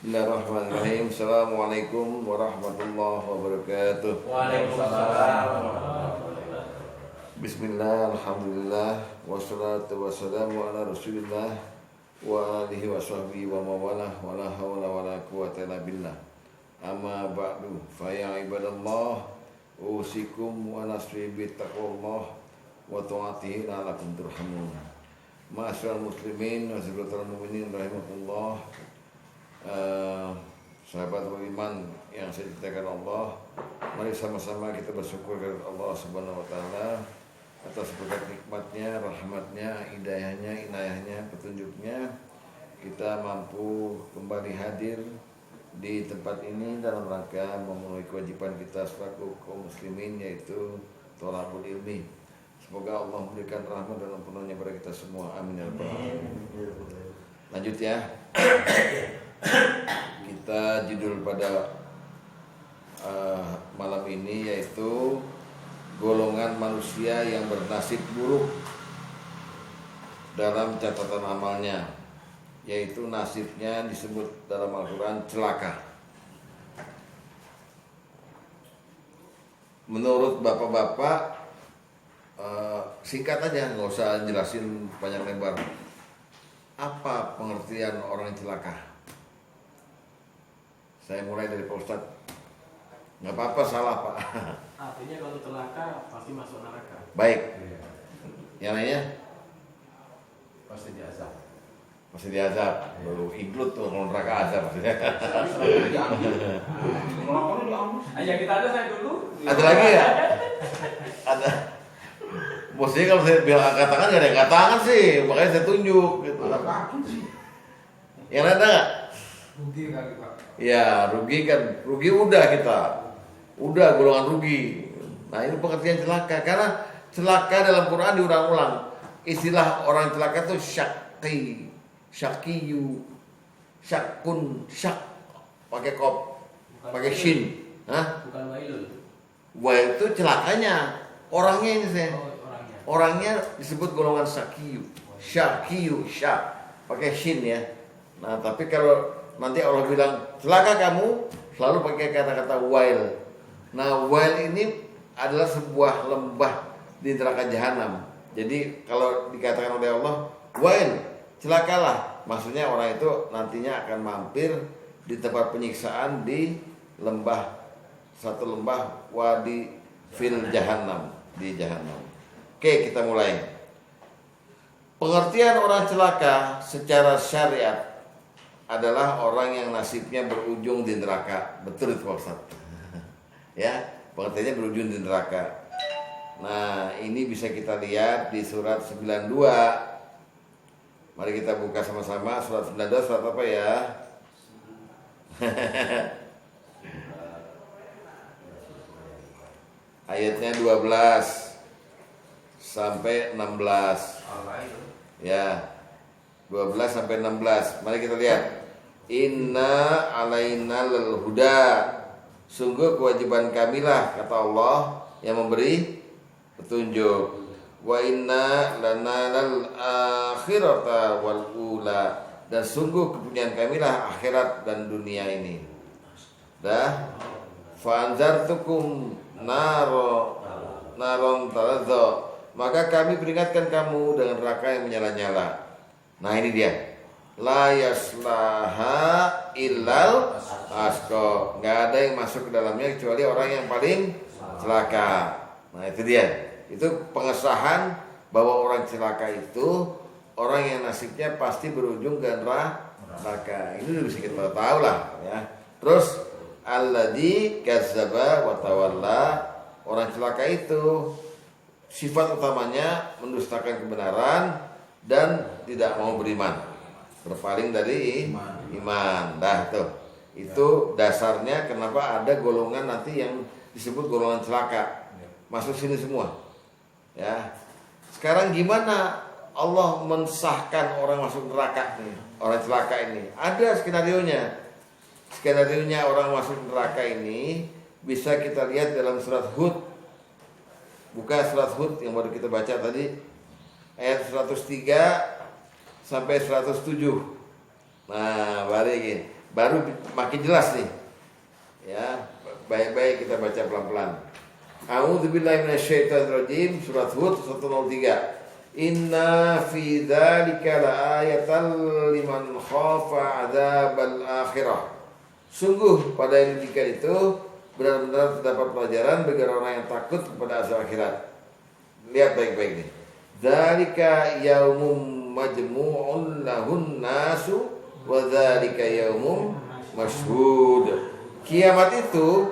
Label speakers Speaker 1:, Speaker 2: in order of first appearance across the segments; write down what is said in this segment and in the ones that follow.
Speaker 1: Bismillahirrahmanirrahim. Assalamualaikum warahmatullahi wabarakatuh.
Speaker 2: Waalaikumsalam.
Speaker 1: Bismillah, alhamdulillah, wassalatu wassalamu ala rasulillah wa alihi wa sahbihi wa mawalah wa la hawla wa la quwwata illa billah. Amma ba'du, fa ya ibadallah, usikum wa nafsi bittaqwallah wa ta'atihi la'allakum turhamun. Ma'asyiral muslimin wa sahabatul mu'minin rahimakumullah. Sahabat beriman yang saya cintakan Allah, mari sama-sama kita bersyukur kepada Allah Subhanahu wa taala atas berkat nikmatnya, rahmatnya, hidayahnya, inayahnya, petunjuknya. Kita mampu kembali hadir di tempat ini dalam rangka memenuhi kewajiban kita selaku kaum muslimin, yaitu thalabul ilmi. Semoga Allah memberikan rahmat dan ampunannya kepada kita semua. Amin ya rabbal alamin. Lanjut ya. Kita judul pada malam ini yaitu golongan manusia yang bernasib buruk dalam catatan amalnya, yaitu nasibnya disebut dalam Al-Quran celaka. Menurut bapak-bapak, singkat aja, nggak usah jelasin panjang lebar. Apa pengertian orang celaka? Saya mulai dari Pak Ustadz. Nggak apa-apa, salah Pak.
Speaker 2: Artinya kalau celaka pasti masuk neraka.
Speaker 1: Baik. Yang lainnya?
Speaker 2: Pasti diazab.
Speaker 1: Masih diazab. Baru include tuh kalau neraka azab maksudnya.
Speaker 2: Ayo kita ada saya dulu.
Speaker 1: Ada lagi ya? Ada. Bosnya kalau saya bilang angkat tangan nggak ada yang angkat tangan sih, makanya saya tunjuk gitu. Yang lain ada nggak?
Speaker 2: Rugi kali Pak.
Speaker 1: Ya rugi kan, rugi udah kita, udah golongan rugi. Nah ini pengertian celaka, karena celaka dalam Quran diulang-ulang. Istilah orang celaka itu syaqi, syaqiyu, syakun, syak, pakai kop, pakai shin. Hah?
Speaker 2: Bukan wailul.
Speaker 1: Wail itu celakanya, orangnya ini saya.
Speaker 2: Orangnya.
Speaker 1: Orangnya disebut golongan syaqiyu, syaqiyu, syak, pakai shin ya. Nah tapi kalau nanti Allah bilang celaka kamu, selalu pakai kata-kata wail. Nah wail ini adalah sebuah lembah di neraka jahanam. Jadi kalau dikatakan oleh Allah wail, celakalah, maksudnya orang itu nantinya akan mampir di tempat penyiksaan di lembah, satu lembah wadi fil jahanam, di jahanam. Oke, kita mulai. Pengertian orang celaka secara syariat adalah orang yang nasibnya berujung di neraka. Betul itu Pak Ustaz. Ya, pengertiannya berujung di neraka. Nah, ini bisa kita lihat di surat 92. Mari kita buka sama-sama surat 92, surat apa ya? Ayatnya 12 sampai 16. Ya. 12 sampai 16. Mari kita lihat. Inna alaina lal huda. Sungguh kewajiban kamilah, kata Allah, yang memberi petunjuk. Wa inna lana lal akhirata wal ula. Dan sungguh kepunyaan kamilah akhirat dan dunia ini. Dah. Fa'anzartukum naron taladza. Maka kami peringatkan kamu dengan neraka yang menyala-nyala. Nah ini dia, la yaslaha illal asqa. Nggak ada yang masuk ke dalamnya kecuali orang yang paling celaka. Nah itu dia, itu pengesahan bahwa orang celaka itu orang yang nasibnya pasti berujung ke neraka. Ini udah bisa kita tahu lah ya. Terus alladzi kazzaba wa tawalla, orang celaka itu sifat utamanya mendustakan kebenaran dan tidak mau beriman, berpaling dari iman. Dah tuh, itu dasarnya kenapa ada golongan nanti yang disebut golongan celaka, masuk sini semua. Ya, sekarang gimana Allah mensahkan orang masuk neraka nih, orang celaka ini? Ada skenario-nya. Skenario-nya orang masuk neraka ini bisa kita lihat dalam surat Hud. Buka surat Hud yang baru kita baca tadi. Ayat 103 sampai 107. Nah, balikin. baru makin jelas nih. Ya, baik-baik kita baca pelan-pelan. A'udzubillahi minasyaitonirrajim, surat Hud 103. Inna fi dzalika laayatan liman khafa 'adzabal akhirah. Sungguh pada yang demikian itu benar-benar terdapat pelajaran bagi orang yang takut kepada azab akhirat. Lihat baik-baik nih. Dzalika yaumum majmu'un lahun nasu wa dzalika yaumum mashhud. Kiamat itu,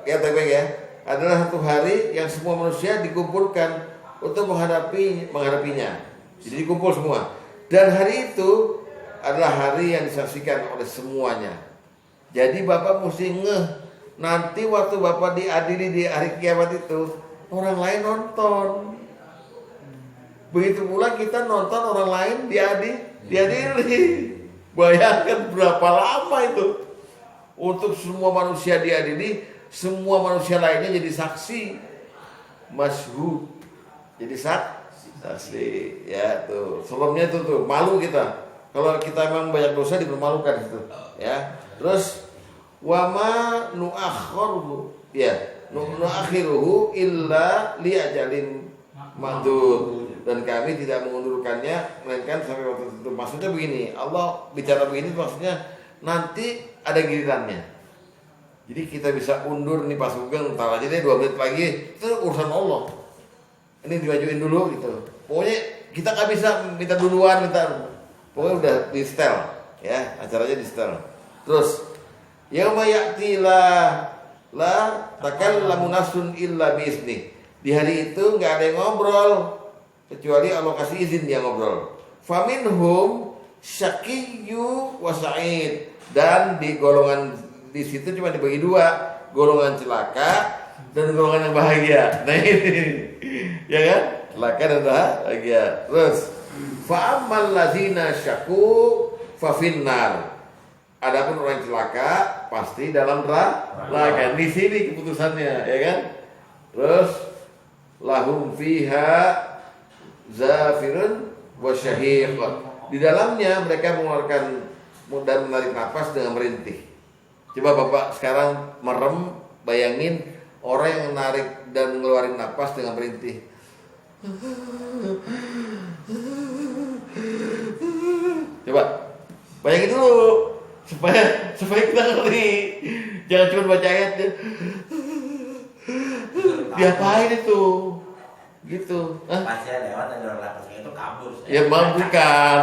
Speaker 1: lihat baik-baik ya, adalah satu hari yang semua manusia dikumpulkan untuk menghadapinya. Jadi dikumpul semua. Dan hari itu adalah hari yang disaksikan oleh semuanya. Jadi Bapak mesti ngeh, nanti waktu Bapak diadili di hari kiamat itu, orang lain nonton. Begitu pula kita nonton orang lain diadili. Bayangkan berapa lama itu. Untuk semua manusia diadili, semua manusia lainnya jadi saksi. Masyhud. Jadi saksi. Ya tuh. Sebelumnya tuh malu kita. Kalau kita memang banyak dosa dipermalukan itu. Ya. Terus wama nu'akhiruhu, ya, nu'akhiruhu illa liajalin ma'dud, dan kami tidak mengundurkannya melainkan sampai waktu tertentu. Maksudnya begini, Allah bicara begini maksudnya nanti ada gilirannya. Jadi kita bisa undur nih pas Sugeng, entar aja deh 2 menit lagi, itu urusan Allah. Ini dimajuin dulu gitu. Pokoknya kita nggak bisa minta duluan, pokoknya udah di setel, ya, acaranya di setel. Terus yauma ya'ti la takallamu nafsun illa biizni. Di hari itu enggak ada yang ngobrol kecuali Allah kasih izin dia ngobrol. Faminhum syaqiyyu wa sa'id. Dan di golongan di situ cuma dibagi 2, golongan celaka dan golongan yang bahagia. Nah ini ya kan? Celaka dan bahagia. Terus fa'ammal ladzina syaqu fa finnar. Adapun orang celaka pasti dalam neraka. Di sini keputusannya, ya kan? Terus lahum fiha zafirun wa syahiq. Di dalamnya mereka mengeluarkan dan menarik nafas dengan merintih. Coba Bapak sekarang merem, bayangin orang yang menarik dan mengeluarkan nafas dengan merintih. Coba bayangin dulu. supaya kita ngerti, jangan cuma baca ayat diapain itu gitu.
Speaker 3: Pas saya lewat dan orang lapasnya itu kabur.
Speaker 1: Ya bukan,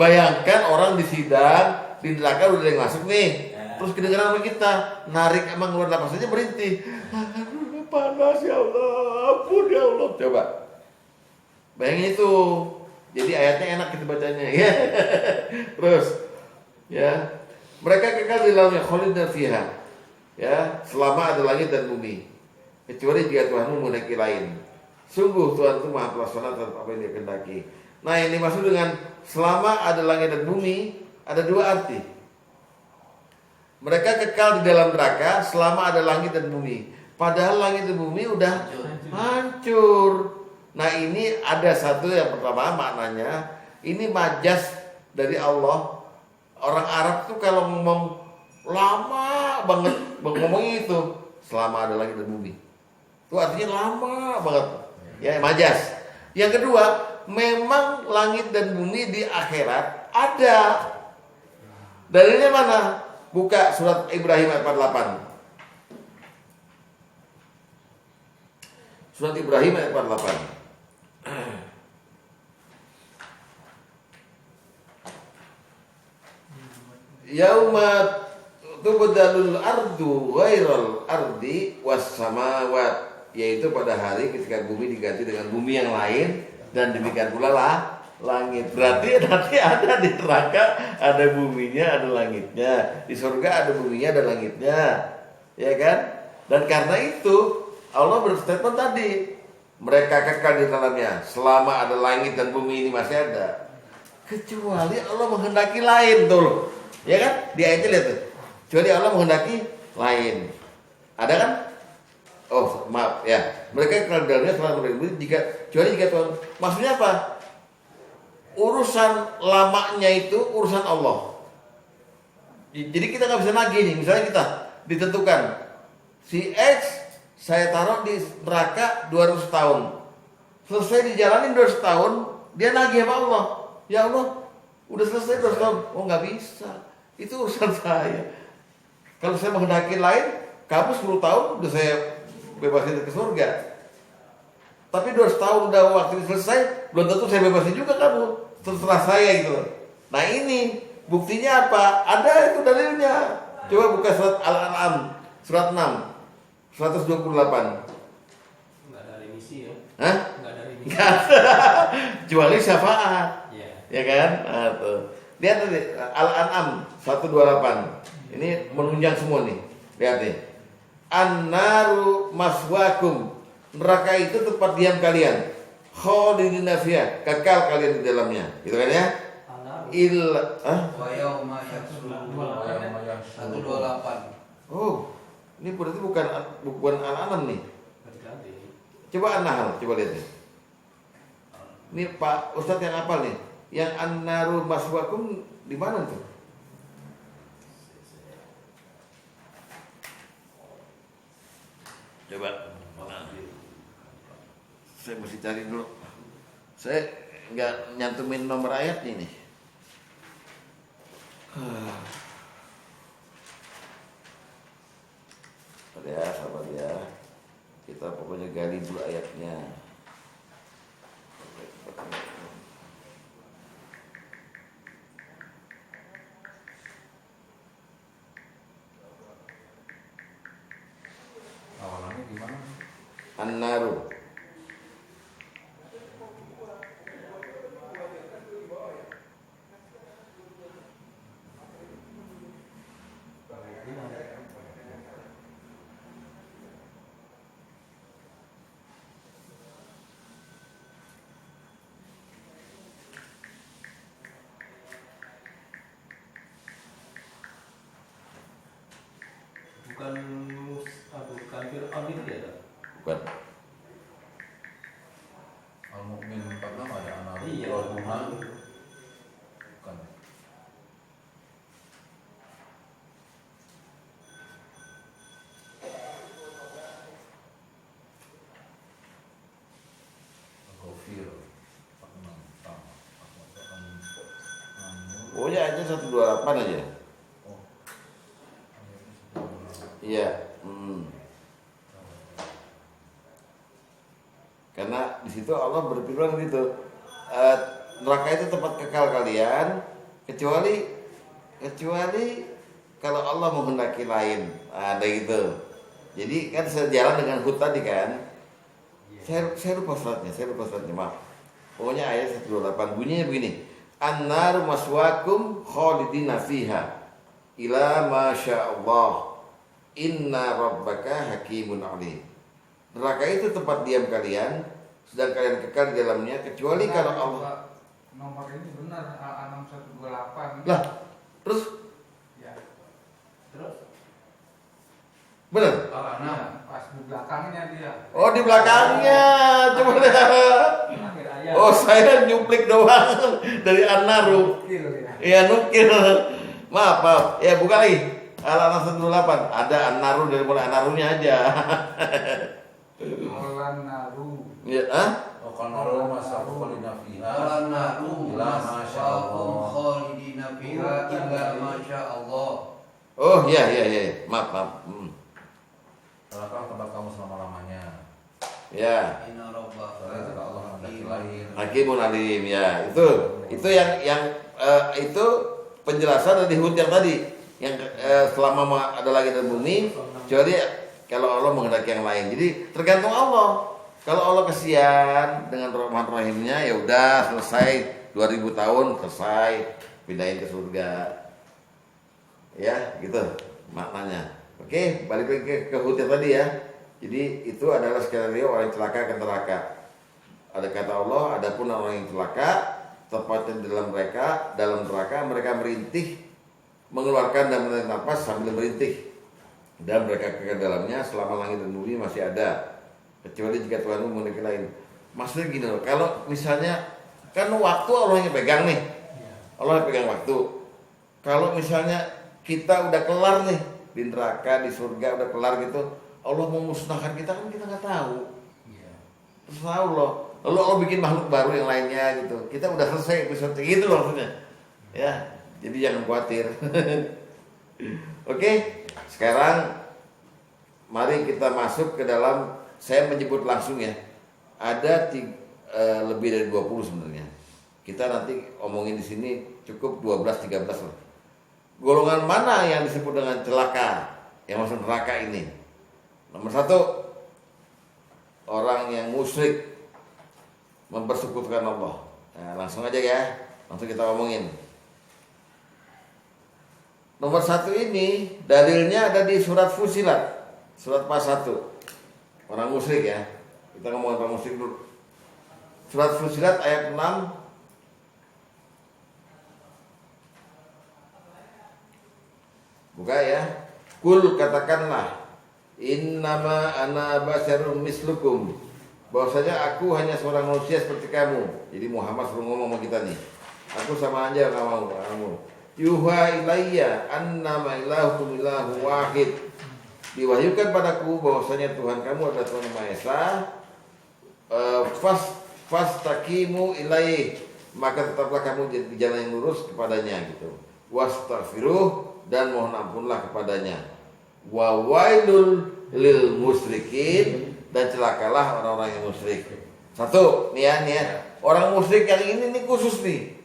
Speaker 1: bayangkan orang di sidang di neraka udah ada yang masuk nih, terus kedengeran sama kita narik emang keluar napas aja berhenti, aduh panas ya Allah, ampun ya Allah. Coba bayangin itu, jadi ayatnya enak kita bacanya ya. Terus ya, mereka kekal di dalamnya khalidina fiha, ya, selama ada langit dan bumi, kecuali jika Tuhanmu menghendaki lain. Sungguh Tuhan itu maha pelaksana terhadap apa yang dia kehendaki. Nah ini maksud dengan selama ada langit dan bumi, ada 2 arti. Mereka kekal di dalam neraka selama ada langit dan bumi, padahal langit dan bumi udah hancur. Nah ini ada satu yang pertama maknanya, ini majas dari Allah. Orang Arab tuh kalau ngomong lama banget ngomongnya itu selama ada langit dan bumi. Itu artinya lama banget. Ya majas. Yang kedua, memang langit dan bumi di akhirat ada. Dalilnya mana? Buka surat Ibrahim ayat 48. Surat Ibrahim ayat 48. Yauma tubdalul ardu ghairal ardi was samawat, yaitu pada hari ketika bumi diganti dengan bumi yang lain, dan demikian pula lah langit. Berarti nanti ada di neraka ada buminya, ada langitnya. Di surga ada buminya, ada langitnya. Ya kan? Dan karena itu Allah berstatement tadi, mereka kekal di dalamnya selama ada langit dan bumi ini masih ada. Kecuali Allah menghendaki lain tuh loh. Ya kan? Di ayatnya lihat tuh. Kecuali Allah menghendaki lain. Ada kan? Oh, maaf ya. Mereka kekal di dalamnya selama bumi kecuali jika Tuhan. Maksudnya apa? Urusan lamanya itu urusan Allah. Jadi kita nggak bisa nagih nih. Misalnya kita ditentukan si X saya taruh di neraka 200 tahun. Selesai dijalanin 200 tahun, dia nagih sama Allah. Ya Allah, udah selesai 200 tahun. Oh nggak bisa. Itu urusan saya. Kalau saya menghendaki lain, kamu 10 tahun udah saya bebasin ke surga. Tapi 200 tahun udah waktu selesai, belum tentu saya bebasin juga kamu. Terserah saya gitu. Nah ini buktinya apa? Ada itu dalilnya. Coba buka surat Al-An'am, surat 6, 128.
Speaker 2: Nggak ada remisi ya?
Speaker 1: Hah?
Speaker 2: Nggak ada remisi.
Speaker 1: Nggak ada. Kecuali syafaat.
Speaker 2: Iya.
Speaker 1: Ya kan? Nah, tuh. Lihat tadi Al-An'am 128. Ini menunjang semua nih. Lihat nih. An-naru maswakum. Neraka itu tempat diam kalian. Khalidina fiha, kekal kalian di dalamnya. Gitu kan ya?
Speaker 4: Wa yauma yahsyuruhum 128.
Speaker 1: Oh, ini berarti bukan Al-An'am nih.
Speaker 2: Ganti-ganti.
Speaker 1: Coba An-Nahl, coba lihat nih. Ini Pak Ustadz yang hafal nih. Yang An-naru maswakum di mana tuh? Coba. Saya mesti cari dulu. Saya nggak nyantumin nomor ayatnya nih. Sabar ya. Kita pokoknya gali dulu ayatnya.
Speaker 5: Awalannya gimana?
Speaker 1: An-naru.
Speaker 2: Bukan Fir'aun itu ya? Tak?
Speaker 1: Bukan.
Speaker 5: Al-Mu'min 46 ada anak
Speaker 2: Iya.
Speaker 5: Bukan. Al-Ghafir 46 sama.
Speaker 1: Pokoknya aja 128 aja.
Speaker 5: Oh.
Speaker 1: Iya. Karena di situ Allah berfirman gitu, neraka itu tempat kekal kalian kecuali kalau Allah menghendaki lain. Ada gitu. Jadi kan sejalan dengan hud tadi kan. Saya lupa suratnya, maaf. Pokoknya ayat 128 bunyinya begini. An-naru maswakum khalidina fiha ila masyaallah. Inna rabbaka hakimun alim. Neraka itu tempat diam kalian, sedang kalian kekal di dalamnya kecuali kalau Allah.
Speaker 4: Nomor ini benar A6128.
Speaker 1: Lah, terus
Speaker 4: Ya.
Speaker 2: Terus?
Speaker 1: benar?
Speaker 4: Pas di belakangnya dia.
Speaker 1: Oh, di belakangnya. Coba lihat.
Speaker 2: Akhir ayat.
Speaker 1: Oh, saya nyuplik doang dari An-Naru.
Speaker 4: Nukil ya.
Speaker 1: Iya, nukil. Maaf. Ya, buka lagi. Al-An'am 128. Ada An-Naru dari mulai An-Narunya aja.
Speaker 4: Molan naru.
Speaker 1: Ya, ah?
Speaker 5: Oh, kalau masafu khalidina fiha.
Speaker 4: Molan naru.
Speaker 5: Ila masyaallah.
Speaker 4: Khalidina fiha illa masyaallah.
Speaker 1: Oh, iya. Maaf.
Speaker 5: Neraka tempat kamu selama-lamanya.
Speaker 1: Ya.
Speaker 4: Inna rabbaka
Speaker 5: Soalnya jika Allah menghendaki lain.
Speaker 1: Hakimun alim ya. Itu yang itu penjelasan dari Hud yang tadi. Yang selama ada langit dan bumi, kecuali kalau Allah menghendaki yang lain. Jadi tergantung Allah. Kalau Allah kesian dengan rahmat rahimnya, ya udah selesai 2000 tahun selesai, pindahin ke surga. Ya, gitu maknanya. Oke, balik lagi ke Hud yang tadi ya. Jadi itu adalah skenario orang celaka akan neraka. Ada kata Allah, adapun orang yang celaka tepatnya dalam neraka mereka merintih, mengeluarkan dan menarik nafas sambil merintih, dan mereka kekal dalamnya selama langit dan bumi masih ada, kecuali jika Tuhanmu menghendaki lain. Maksudnya gini loh, kalau misalnya kan waktu Allah yang pegang nih, Allah yang pegang waktu. Kalau misalnya kita udah kelar nih di neraka, di surga udah kelar gitu, Allah mau musnahkan kita kan kita nggak tahu.
Speaker 4: Iya.
Speaker 1: Terserah Allah. Lalu Allah bikin makhluk baru yang lainnya gitu. Kita udah selesai episode gitu loh maksudnya. Ya, jadi jangan khawatir. Oke, sekarang mari kita masuk ke dalam. Saya menyebut langsung ya. Ada lebih dari 20 sebenarnya. Kita nanti omongin di sini cukup 12-13 lah. Golongan mana yang disebut dengan celaka, yang masuk neraka ini? Nomor 1, orang yang musyrik, mempersekutukan Allah. Nah, langsung aja ya, langsung kita omongin. Nomor 1 ini dalilnya ada di surat Fusilat, surat pas 1. Orang musyrik ya. Kita ngomongin orang musyrik dulu. Surat Fusilat ayat 6. Buka ya. Kul, katakanlah, innama ana basyarun mislukum, bahwasanya aku hanya seorang manusia seperti kamu. Jadi Muhammad suruh ngomong sama kita nih. Aku sama aja kamu. Yuha ilayya annama ilahukum ilahu wahid. Diwahyukan padaku bahwasanya Tuhan kamu adalah Tuhan yang Maha Esa. Fastaqimu ilaih, maka tetaplah kamu di jalan yang lurus kepadanya gitu. Wastaghfiruh, dan mohon ampunlah kepadanya. Wa wailul lil musyrikin, dan celakalah orang-orang yang musyrik. 1, nih ya. Orang musyrik yang ini nih khusus nih.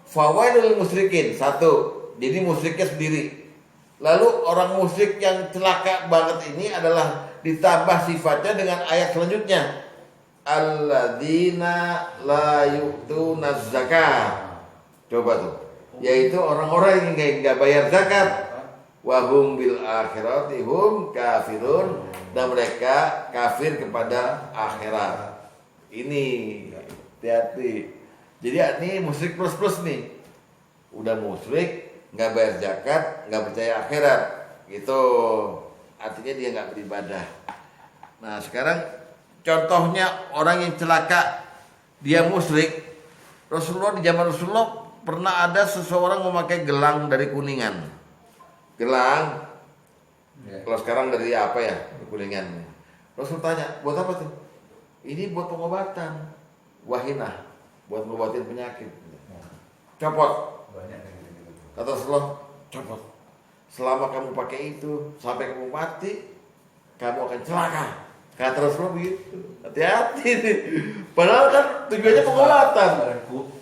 Speaker 1: Fa wailul lil musyrikin, 1. Jadi musyriknya sendiri. Lalu orang musyrik yang celaka banget ini adalah ditambah sifatnya dengan ayat selanjutnya. Alladzina la yu'tunaz zakat. Coba tuh. Yaitu orang-orang yang nggak bayar zakat, wahum bil akhirati hum kafirun, dan mereka kafir kepada akhirat. Ini hati-hati. Jadi ini musyrik plus nih, udah musyrik, nggak bayar zakat, nggak percaya akhirat, itu artinya dia nggak beribadah. Nah sekarang contohnya orang yang celaka, dia musyrik. Rasulullah, di zaman Rasulullah pernah ada seseorang memakai gelang dari kuningan. Gelang, kalau sekarang dari apa ya, kuningan. Rasul tanya, buat apa tuh? Ini buat pengobatan, wahinah, buat ngobatin penyakit. Copot. Kata Rasulullah, copot. Selama kamu pakai itu, sampai kamu mati, kamu akan celaka. Kata Rasulullah begitu. Hati-hati nih. Padahal kan tujuannya pengobatan.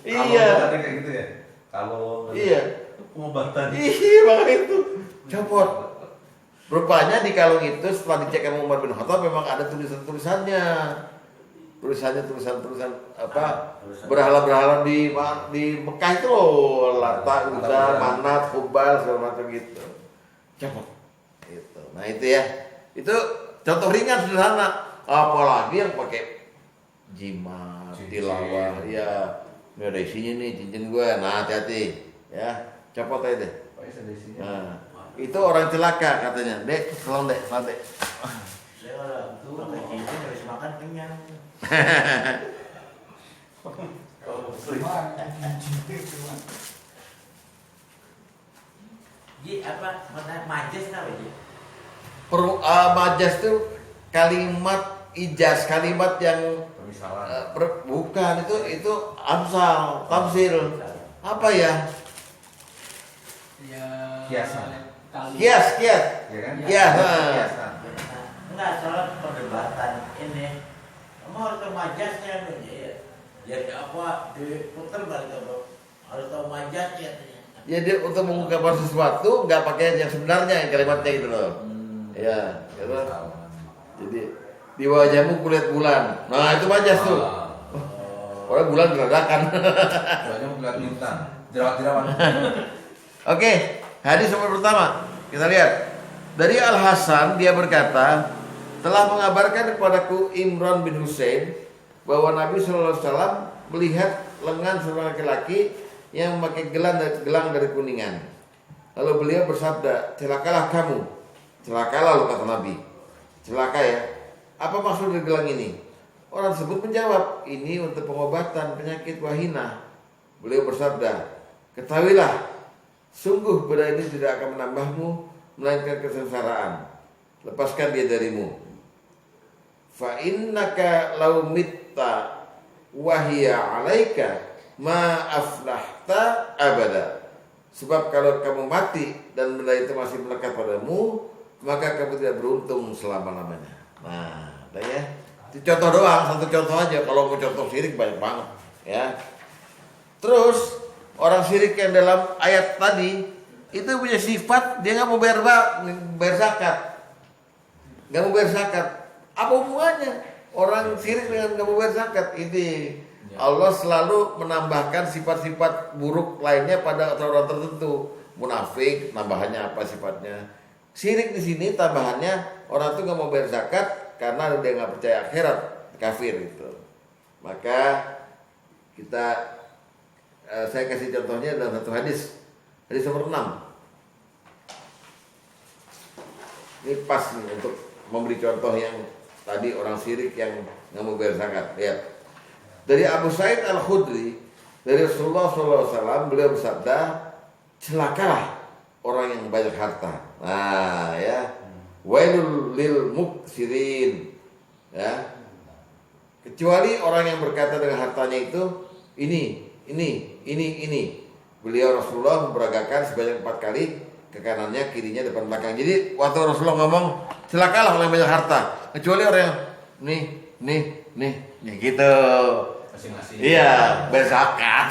Speaker 1: Iya.
Speaker 3: Kalau kayak gitu ya. Kalau
Speaker 1: Iya.
Speaker 3: pengobatan.
Speaker 1: Iya, makanya itu copot. Rupanya di kalung itu setelah dicek sama Umar bin Khattab memang ada tulisan-tulisannya. Tulisan apa? Berhala-berhala di Mekah itu loh, Lata, Uzza, Manat, Hubal, segala macam gitu. Copot. Gitu. Nah, itu ya. Itu contoh ringan sederhana. Apalagi yang pakai jimat, tilawah, ya. Ini ada isinya nih cincin gue. Nah, hati-hati ya. Copot aja deh. Nah, itu orang celaka katanya. Dek, tolong dek, santai.
Speaker 3: Saya orang tuh pakai cincin habis makan kenyang. Ji apa? Majas apa Ji?
Speaker 1: Majas itu kalimat ijaz, kalimat yang
Speaker 5: Permisalan.
Speaker 1: bukan itu amsal, tafsir. Apa ya?
Speaker 2: Ya.
Speaker 5: Kiasan.
Speaker 1: Kias.
Speaker 5: Ya kan?
Speaker 1: Kias.
Speaker 5: Kiasan.
Speaker 3: Enggak, soal perdebatan ini. Kamu harus tahu majasnya ya apa diputar balik apa? Harus tahu majasnya.
Speaker 1: Ya dia untuk mengungkapkan sesuatu nggak pakai yang sebenarnya, yang kalimatnya itu loh. Ya, gitu. Jadi di wajahmu kulit bulan. Nah itu majas tuh. Orang bulan geradakan.
Speaker 5: Banyak bulan bintang. Jerawat-jerawat.
Speaker 1: Oke, hadis nomor pertama kita lihat dari Al Hasan, dia berkata, telah mengabarkan kepadaku Imran bin Husain bahwa Nabi SAW melihat lengan seorang laki-laki yang memakai gelang dari kuningan. Lalu beliau bersabda, celakalah kamu. Celakalah, kata Nabi. Celaka ya. Apa maksud dari gelang ini? Orang tersebut menjawab, ini untuk pengobatan penyakit wahinah. Beliau bersabda, ketahuilah Sungguh benda ini tidak akan menambahmu melainkan kesengsaraan. Lepaskan dia darimu. Fa innaka law mitta wa hiya 'alaika ma aflahta abada. Sebab kalau kamu mati dan benda itu masih melekat padamu, maka kamu tidak beruntung selama-lamanya. Nah, udah ya. Itu contoh doang, satu contoh aja. Kalau mau contoh syirik banyak banget, ya. Terus orang syirik yang dalam ayat tadi itu punya sifat dia nggak mau bayar zakat, nggak mau bayar zakat. Apa hubungannya orang syirik dengan nggak mau bayar zakat? Ini Allah selalu menambahkan sifat-sifat buruk lainnya pada orang tertentu. Munafik, tambahannya apa sifatnya? Syirik di sini tambahannya orang itu nggak mau bayar zakat karena dia nggak percaya akhirat, kafir itu. Maka saya kasih contohnya dalam satu hadis nomor 6. Ini pas nih untuk memberi contoh yang tadi orang syirik yang nggak mau bayar zakat. Lihat dari Abu Sa'id Al-Khudri dari Rasulullah SAW, beliau bersabda, celakalah orang yang banyak harta. Nah ya, wailul lil muksirin, ya, kecuali orang yang berkata dengan hartanya itu ini. Beliau Rasulullah memperagakan sebanyak 4 kali ke kanannya, kirinya, depan, belakang. Jadi waktu Rasulullah ngomong celakalah orang yang banyak harta, kecuali orang yang nih ya gitu.
Speaker 5: Masing-masing.
Speaker 1: Iya, berzakat.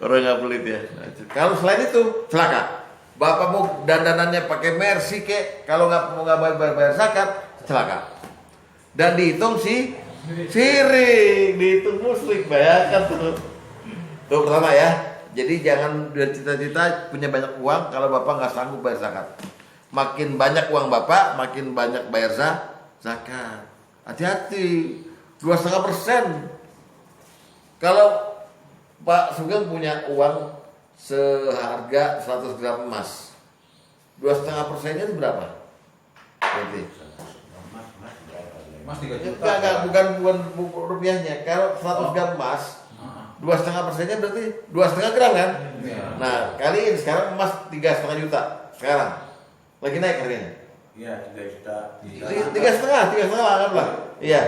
Speaker 1: Orang nggak pelit ya. Kalau selain itu celaka. Bapak mau dandanannya pakai Mercy kek, kalau nggak bayar zakat celaka. Dan dihitung syirik, dihitung musyrik, bayangkan tuh. Tuh pertama ya. Jadi jangan bercita-cita punya banyak uang kalau bapak nggak sanggup bayar zakat. Makin banyak uang bapak, makin banyak bayar zakat. Hati-hati, 2,5%. Kalau Pak Sugeng punya uang seharga 100 gram emas, 2,5%-nya itu berapa? Berarti
Speaker 5: Mas 3 juta.
Speaker 1: bukan rupiahnya. Kalau 100 gram emas, 2,5%-nya berarti 2,5 gram kan?
Speaker 5: Iya.
Speaker 1: Nah, kaliin sekarang emas 3,5 juta. Sekarang lagi naik harganya.
Speaker 3: Iya, 3 juta.
Speaker 1: 3,5 anggaplah. Iya.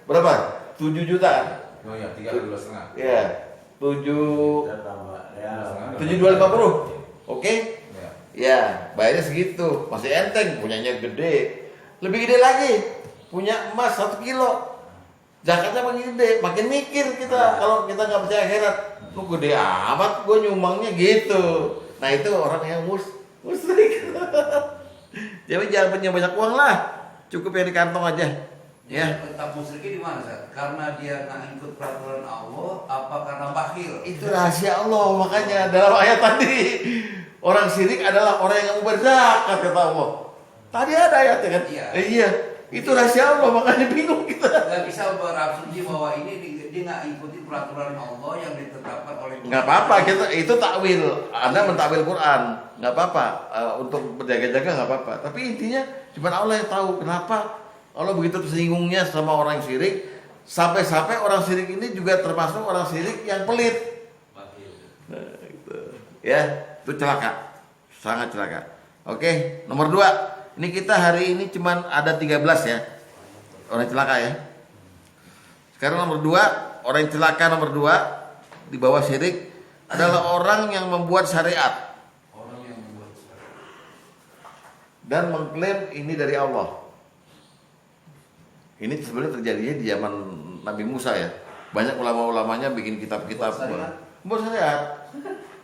Speaker 1: Berapa? 7 juta kan?
Speaker 5: Oh iya, 3,5.
Speaker 1: Iya. 7
Speaker 3: Kita tambah ya.
Speaker 1: 7,250. Oke?
Speaker 5: Iya.
Speaker 1: Ya, bayarnya segitu. Masih enteng, punyanya gede. Lebih gede lagi. Punya emas 1 kilo. Zakatnya makin gede, makin mikir kita kalau kita nggak percaya akhirat. Lu gede amat gue nyumbangnya gitu. Nah, itu orang yang musyrik. Jadi jangan punya banyak uang lah. Cukup yang di kantong aja. Ya.
Speaker 4: Tetap musyriknya di mana, Ustaz? Karena dia nggak ikut peraturan Allah, apa karena bakhil?
Speaker 1: Itu rahasia Allah, makanya dalam ayat tadi orang syirik adalah orang yang mau berzakat kata Allah. Tadi ada ayatnya kan?
Speaker 4: Iya.
Speaker 1: Iya. Itu rahasia Allah, makanya bingung kita.
Speaker 4: Nggak bisa berasumsi bahwa ini dia nggak ikuti peraturan Allah yang ditetapkan oleh.
Speaker 1: Nggak apa-apa, itu takwil. Anda mentakwil Quran, nggak apa-apa. Untuk berjaga-jaga nggak apa-apa. Tapi intinya cuma Allah yang tahu kenapa Allah begitu tersinggungnya sama orang syirik. Sampai-sampai orang syirik ini juga termasuk orang syirik yang pelit. Nah, gitu. Ya, itu celaka, sangat celaka. Oke, nomor 2. Ini kita hari ini cuman ada 13 ya orang celaka ya. Sekarang nomor 2, orang yang celaka nomor 2 di bawah syirik adalah orang yang membuat syariat dan mengklaim ini dari Allah. Ini sebenarnya terjadinya di zaman Nabi Musa ya. Banyak ulama-ulamanya bikin kitab-kitab buat syariat.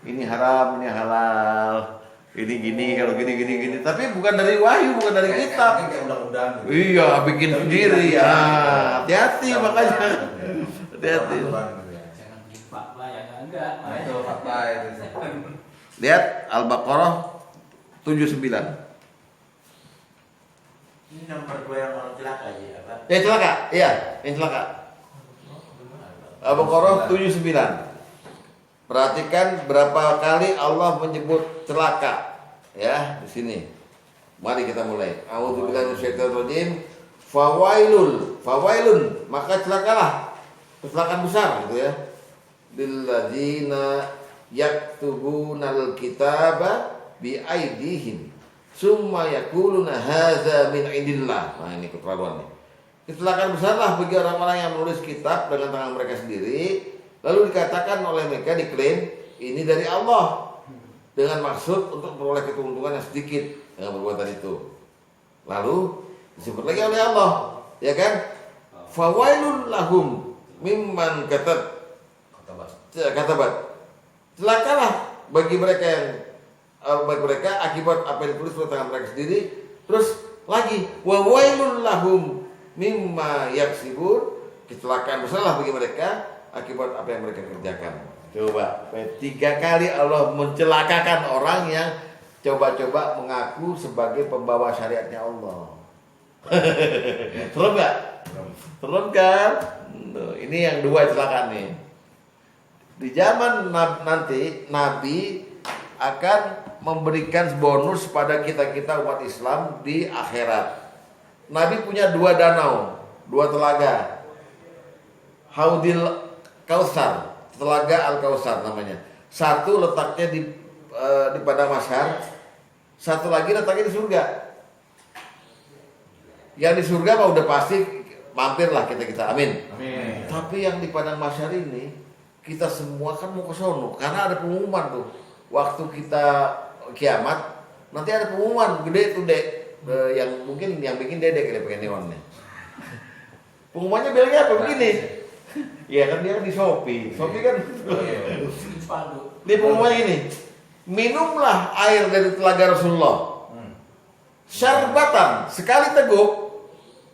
Speaker 1: Ini haram, ini halal, ini gini, kalau gini. Tapi bukan dari wahyu, bukan dari kitab.
Speaker 5: Kayak undang-undang gitu.
Speaker 1: Iya, bikin sendiri ya. Hati-hati makanya. Hati-hati.
Speaker 2: Jangan bikin fakta yang enggak.
Speaker 5: Nah, itu fakta itu.
Speaker 1: Lihat Al-Baqarah 79.
Speaker 3: Ini nomor 2 yang orang celaka aja apa?
Speaker 1: Yang celaka, iya, yang celaka. Al-Baqarah 79. Perhatikan berapa kali Allah menyebut celaka ya di sini. Mari kita mulai. A'udzubillahi minasyaitonir rajim. Fawailun, maka celakalah. Kecelakaan besar gitu ya. Lilladzina yaktubunal kitaba bi aidihim summa yaquluna hadza min indillah. Nah, ini keterlaluan nih. Kecelakaan besarlah bagi orang-orang yang menulis kitab dengan tangan mereka sendiri, lalu dikatakan oleh mereka, diklaim ini dari Allah dengan maksud untuk memperoleh keuntungan yang sedikit dengan perbuatan itu. Lalu disebut lagi oleh Allah, ya kan? Fawailul lahum mimman katabat. Celakalah bagi mereka yang akibat apa yang ditulis oleh tangan mereka sendiri. Terus lagi wawailul lahum mimma yaksibun, kecelakaan besarlah bagi mereka akibat apa yang mereka kerjakan. Coba 3 kali Allah mencelakakan orang yang coba-coba mengaku sebagai pembawa syariatnya Allah. Serem gak? Serem kan? Ini yang 2 celakaan nih. Di zaman nanti Nabi akan memberikan bonus pada kita-kita umat Islam di akhirat. Nabi punya 2 danau, 2 telaga. Haudil Kausar, telaga Al-Kausar namanya. Satu letaknya di padang mahsyar, satu lagi letaknya di surga. Yang di surga mah udah pasti mampirlah kita. Amin.
Speaker 5: Amin.
Speaker 1: Tapi yang di padang mahsyar ini kita semua kan mau ke sono karena ada pengumuman tuh. Waktu kita kiamat nanti ada pengumuman gede tuh, Dek. Yang mungkin yang bikin Dedek kayak pengen neonnya. Pengumumannya bilangnya apa begini? Iya kan dia kan di Shopee kan. Dia pengumumannya ini, minumlah air dari telaga Rasulullah. Syarbatan, sekali teguk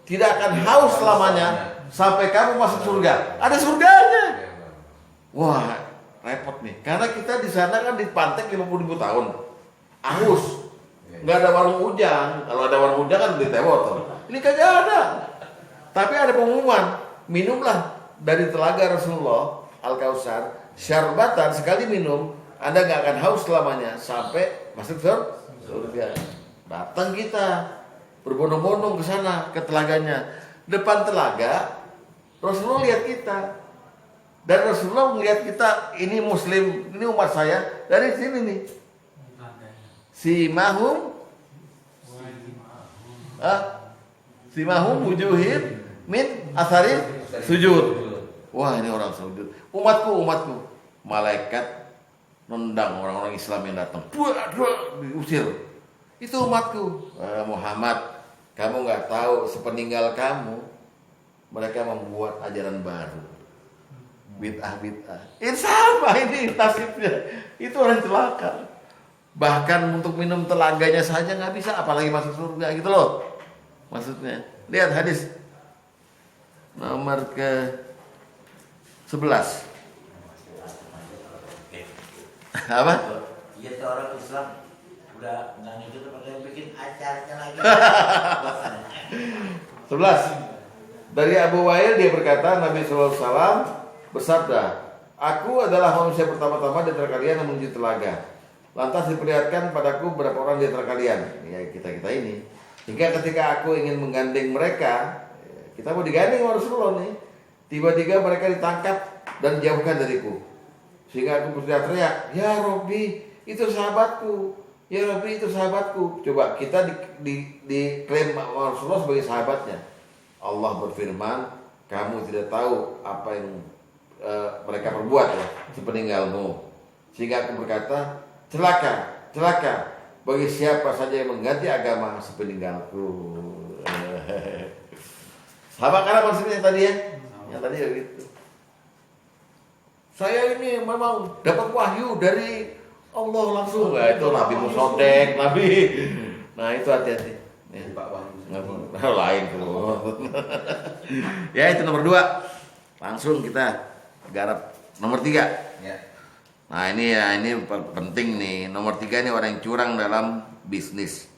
Speaker 1: tidak akan haus selamanya sampai kamu masuk surga. Ada surganya. Wah, repot nih. Karena kita di sana kan dipantek 50.000 tahun. Haus. Nggak ada warung ujang. Kalau ada warung ujang kan beli teh botol. Ini kagak ada. Tapi ada pengumuman, minumlah dari telaga Rasulullah Al-Kausar, syarbatan, sekali minum Anda nggak akan haus selamanya sampai masuk surga. Datang kita berbondong-bondong ke sana, ke telaganya. Depan telaga Rasulullah lihat kita. Dan Rasulullah melihat kita, ini muslim, ini umat saya, dari sini nih. Simahum wujuhim min asarin sujud. Wah, ini orang sujud. Umatku. Malaikat nendang orang-orang Islam yang datang. Diusir. Itu umatku. Muhammad, kamu nggak tahu sepeninggal kamu mereka membuat ajaran baru. Bid'ah. Ini sama ini nasibnya. Itu orang celaka. Bahkan untuk minum telaganya saja nggak bisa, apalagi masuk surga gitu loh. Maksudnya, lihat hadis nomor ke-11. Apa?
Speaker 3: Iya tuh orang Islam udah nangis itu pakai bikin acaranya lagi.
Speaker 1: 11. Dari Abu Wail dia berkata, Nabi SAW bersabda, aku adalah manusia pertama-tama di antara kalian yang menuju telaga. Lantas diperlihatkan padaku beberapa orang di antara kalian, ya kita ini. Hingga ketika aku ingin menggandeng mereka, kita mau digandeng oleh Rasulullah nih. Tiba-tiba mereka ditangkap dan dijauhkan dariku. Sehingga aku berteriak-teriak, ya Robbi, itu sahabatku. Ya Robbi, itu sahabatku. Coba kita diklaim Rasulullah sebagai sahabatnya. Allah berfirman, kamu tidak tahu apa yang mereka perbuat ya sepeninggalmu. Sehingga aku berkata, celaka bagi siapa saja yang mengganti agama sepeninggalku. Sahabat karena maksudnya tadi ya, yang tadi ya gitu. Saya ini memang dapat wahyu dari Allah langsung. Nah, itu Nabi Musodek, Nabi. Nah itu hati-hati. Ya.
Speaker 5: Pak Wahyu.
Speaker 1: Lain tuh. Ya itu nomor 2. Langsung kita garap nomor 3.
Speaker 5: Ya.
Speaker 1: Nah ini penting nih. Nomor 3 ini orang yang curang dalam bisnis.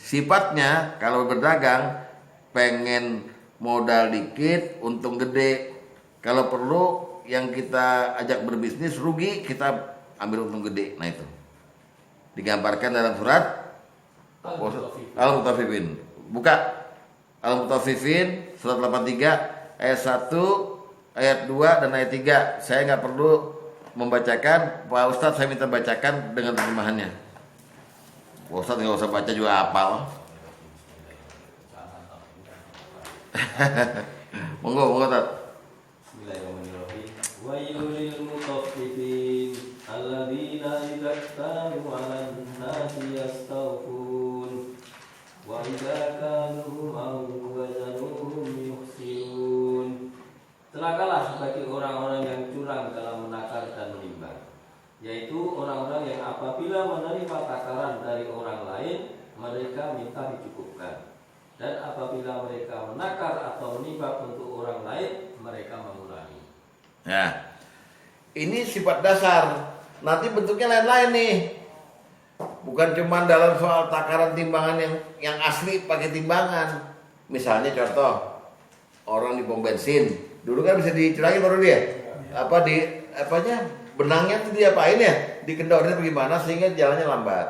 Speaker 1: Sifatnya kalau berdagang pengen modal dikit, untung gede. Kalau perlu yang kita ajak berbisnis rugi, kita ambil untung gede. Nah itu digambarkan dalam surat Al-Mutaffifin. Buka Al-Mutaffifin surat 83 ayat 1 ayat 2 dan ayat 3. Saya nggak perlu membacakan, Pak Ustadz saya minta bacakan dengan terjemahannya. Pak Ustadz nggak usah baca juga hafal. Monggo Ustadz.
Speaker 2: Bismillahirrahmanirrahim. Wailul lil mutaffifin alladzina idza iktalu 'alan nasi yastawfun wa idza kaluhum aw wazanuhum yukhsirun. Celakalah bagi orang-orang yang curang dalam menakar dan menimbang, yaitu orang-orang yang apabila menerima takaran dari orang lain mereka minta dicukupkan, dan apabila mereka menakar atau menimbang untuk orang lain mereka mengurangi.
Speaker 1: Ya, ini sifat dasar. Nanti bentuknya lain-lain nih. Bukan cuma dalam soal takaran timbangan yang asli pakai timbangan. Misalnya contoh, orang di pom bensin. Dulu kan bisa dicurangin baru dia. Benangnya itu diapain ya? Dikendorin bagaimana sehingga jalannya lambat.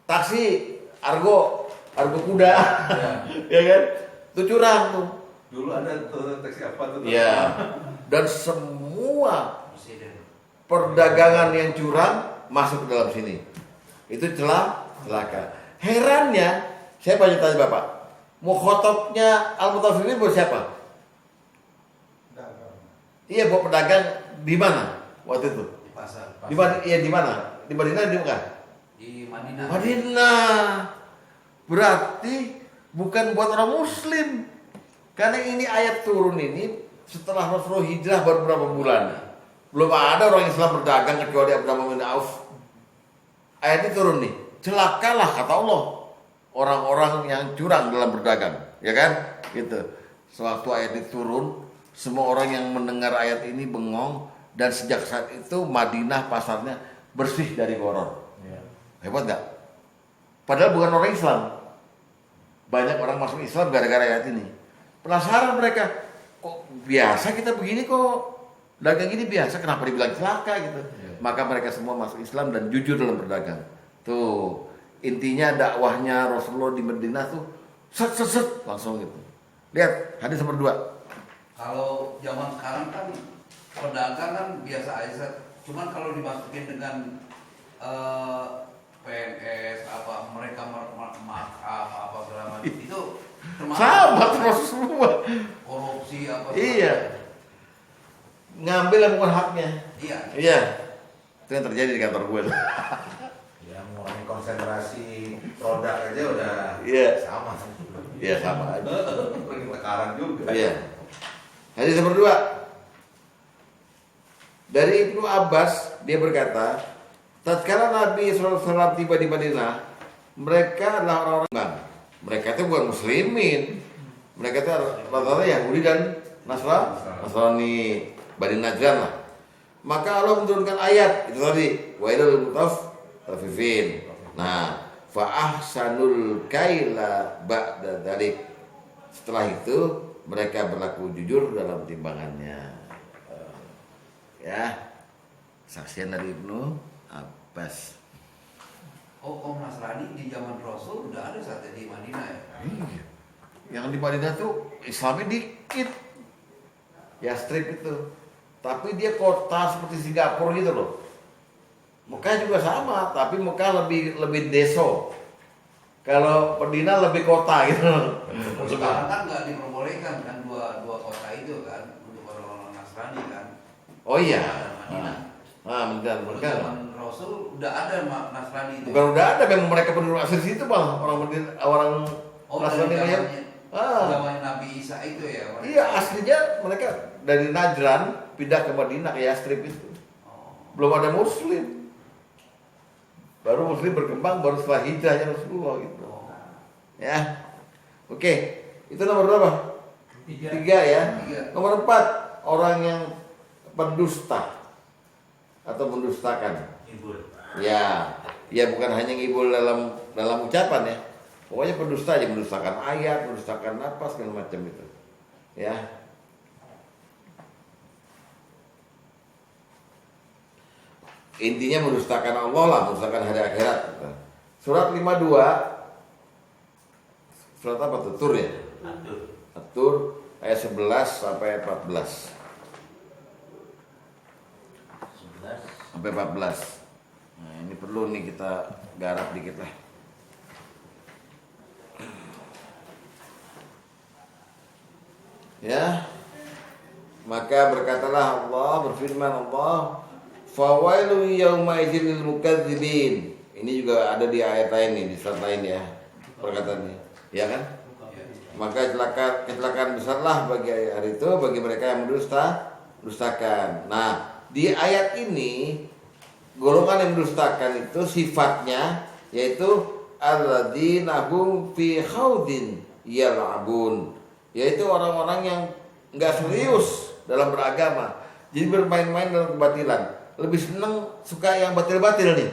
Speaker 1: Taksi, argo kuda. Ya kan? Itu curang tuh.
Speaker 5: Dulu ada tuh taksi apa tuh?
Speaker 1: Iya. Dan semua perdagangan yang curang masuk ke dalam sini. Itu celaka. Herannya, saya banyak tanya Bapak, mukhotobnya al-mutaffifin buat siapa? Iya, buat pedagang di mana waktu itu?
Speaker 4: Di pasar.
Speaker 1: Di mana? Iya, di mana? Di Madinah, di Mekah?
Speaker 4: Di Madinah.
Speaker 1: Madinah. Berarti bukan buat orang muslim. Karena ini ayat turun ini setelah Rasulullah hijrah baru berapa bulan. Belum ada orang Islam berdagang kecuali Abdurrahman bin Auf. Ayat ini turun nih. Celakalah kata Allah orang-orang yang curang dalam berdagang, ya kan? Gitu. Sewaktu ayat ini turun, semua orang yang mendengar ayat ini bengong, dan sejak saat itu Madinah pasarnya bersih dari goror. Hebat gak? Padahal bukan orang Islam. Banyak orang masuk Islam gara-gara ayat ini. Penasaran mereka, kok biasa kita begini kok, dagang gini biasa, kenapa dibilang celaka gitu. Maka mereka semua masuk Islam dan jujur dalam berdagang. Tuh, intinya dakwahnya Rasulullah di Madinah tuh set langsung gitu. Lihat hadis nomor 2.
Speaker 4: Kalau zaman sekarang kan pedagang kan biasa aja. Cuman kalau dimasukin dengan PNS apa mereka markup apa segala macam itu termasuk
Speaker 1: Sama terus semua.
Speaker 4: korupsi apa
Speaker 1: Iya. Ngambil yang bukan haknya.
Speaker 4: Iya.
Speaker 1: Iya. Itu yang terjadi di kantor gue.
Speaker 5: Ya mengurangi konsentrasi produk aja udah sama.
Speaker 1: Iya sama aja.
Speaker 5: Beri tekanan juga.
Speaker 1: Iya. Hadis nomor 2. Dari Ibnu Abbas dia berkata, tatkala Nabi SAW tiba di Madinah, mereka adalah orang-orang Bang. Mereka itu bukan muslimin. Mereka itu rata-rata Yahudi dan Nasrani, Bani Najran lah. Maka Allah menurunkan ayat itu tadi, wailul mutaffifin. Nah, fa ahsanul kaila ba'da dzalik. Setelah itu mereka berlaku jujur dalam timbangannya. Ya. Saksian dari Ibnu Abbas.
Speaker 4: Oh, kaum Nasrani di zaman Rasul udah ada saat di Madinah ya?
Speaker 1: Iya. Yang di Madinah tuh Islamnya dikit. Ya strip itu. Tapi dia kota seperti Singapura gitu loh. Mekah juga sama, tapi Mekah lebih deso. Kalau Madinah lebih kota gitu.
Speaker 4: Sekarang kan nggak diperbolehkan kan dua kota itu kan untuk orang-orang Nasrani kan.
Speaker 1: Oh iya.
Speaker 4: Madinah.
Speaker 1: Madinah.
Speaker 4: Zaman Rasul udah ada Nasrani itu.
Speaker 1: Bukan udah ada, memang mereka penduduk asli situ bang. Orang Nasrani
Speaker 4: dari
Speaker 1: ya.
Speaker 4: Zaman Nabi Isa itu ya.
Speaker 1: Iya aslinya mereka dari Najran pindah ke Madinah ke Yastrib itu. Belum ada Muslim. Baru Muslim berkembang baru setelah hijrahnya Rasulullah gitu. Ya, oke. Itu nomor berapa? 3 ya.
Speaker 4: 3.
Speaker 1: Nomor 4 orang yang pendusta atau mendustakan. Ya, ya bukan hanya ngibul dalam ucapan ya. Pokoknya pendusta aja, mendustakan ayat, mendustakan apa segala macam itu. Ya. Intinya mendustakan Allah lah, mendustakan hari akhirat. Surat 52. Surat apa tuh? Tur ya? Tur ayat 11 sampai 14. sampai 14. Nah, ini perlu nih kita garap dikit lah. Ya. Maka berkatalah Allah, berfirman Allah, "Fawailu yauma idzin lil mukadzibin." Ini juga ada di ayat lain nih, di surat lain ya. Perkataannya. Ya kan? Maka kecelakaan besarlah bagi hari itu bagi mereka yang mendustakan. Nah, di ayat ini golongan yang mendustakan itu sifatnya yaitu alladzina hum fi khaudin yal'abun, yaitu orang-orang yang nggak serius dalam beragama, jadi bermain-main dalam kebatilan, lebih seneng suka yang batil-batil nih.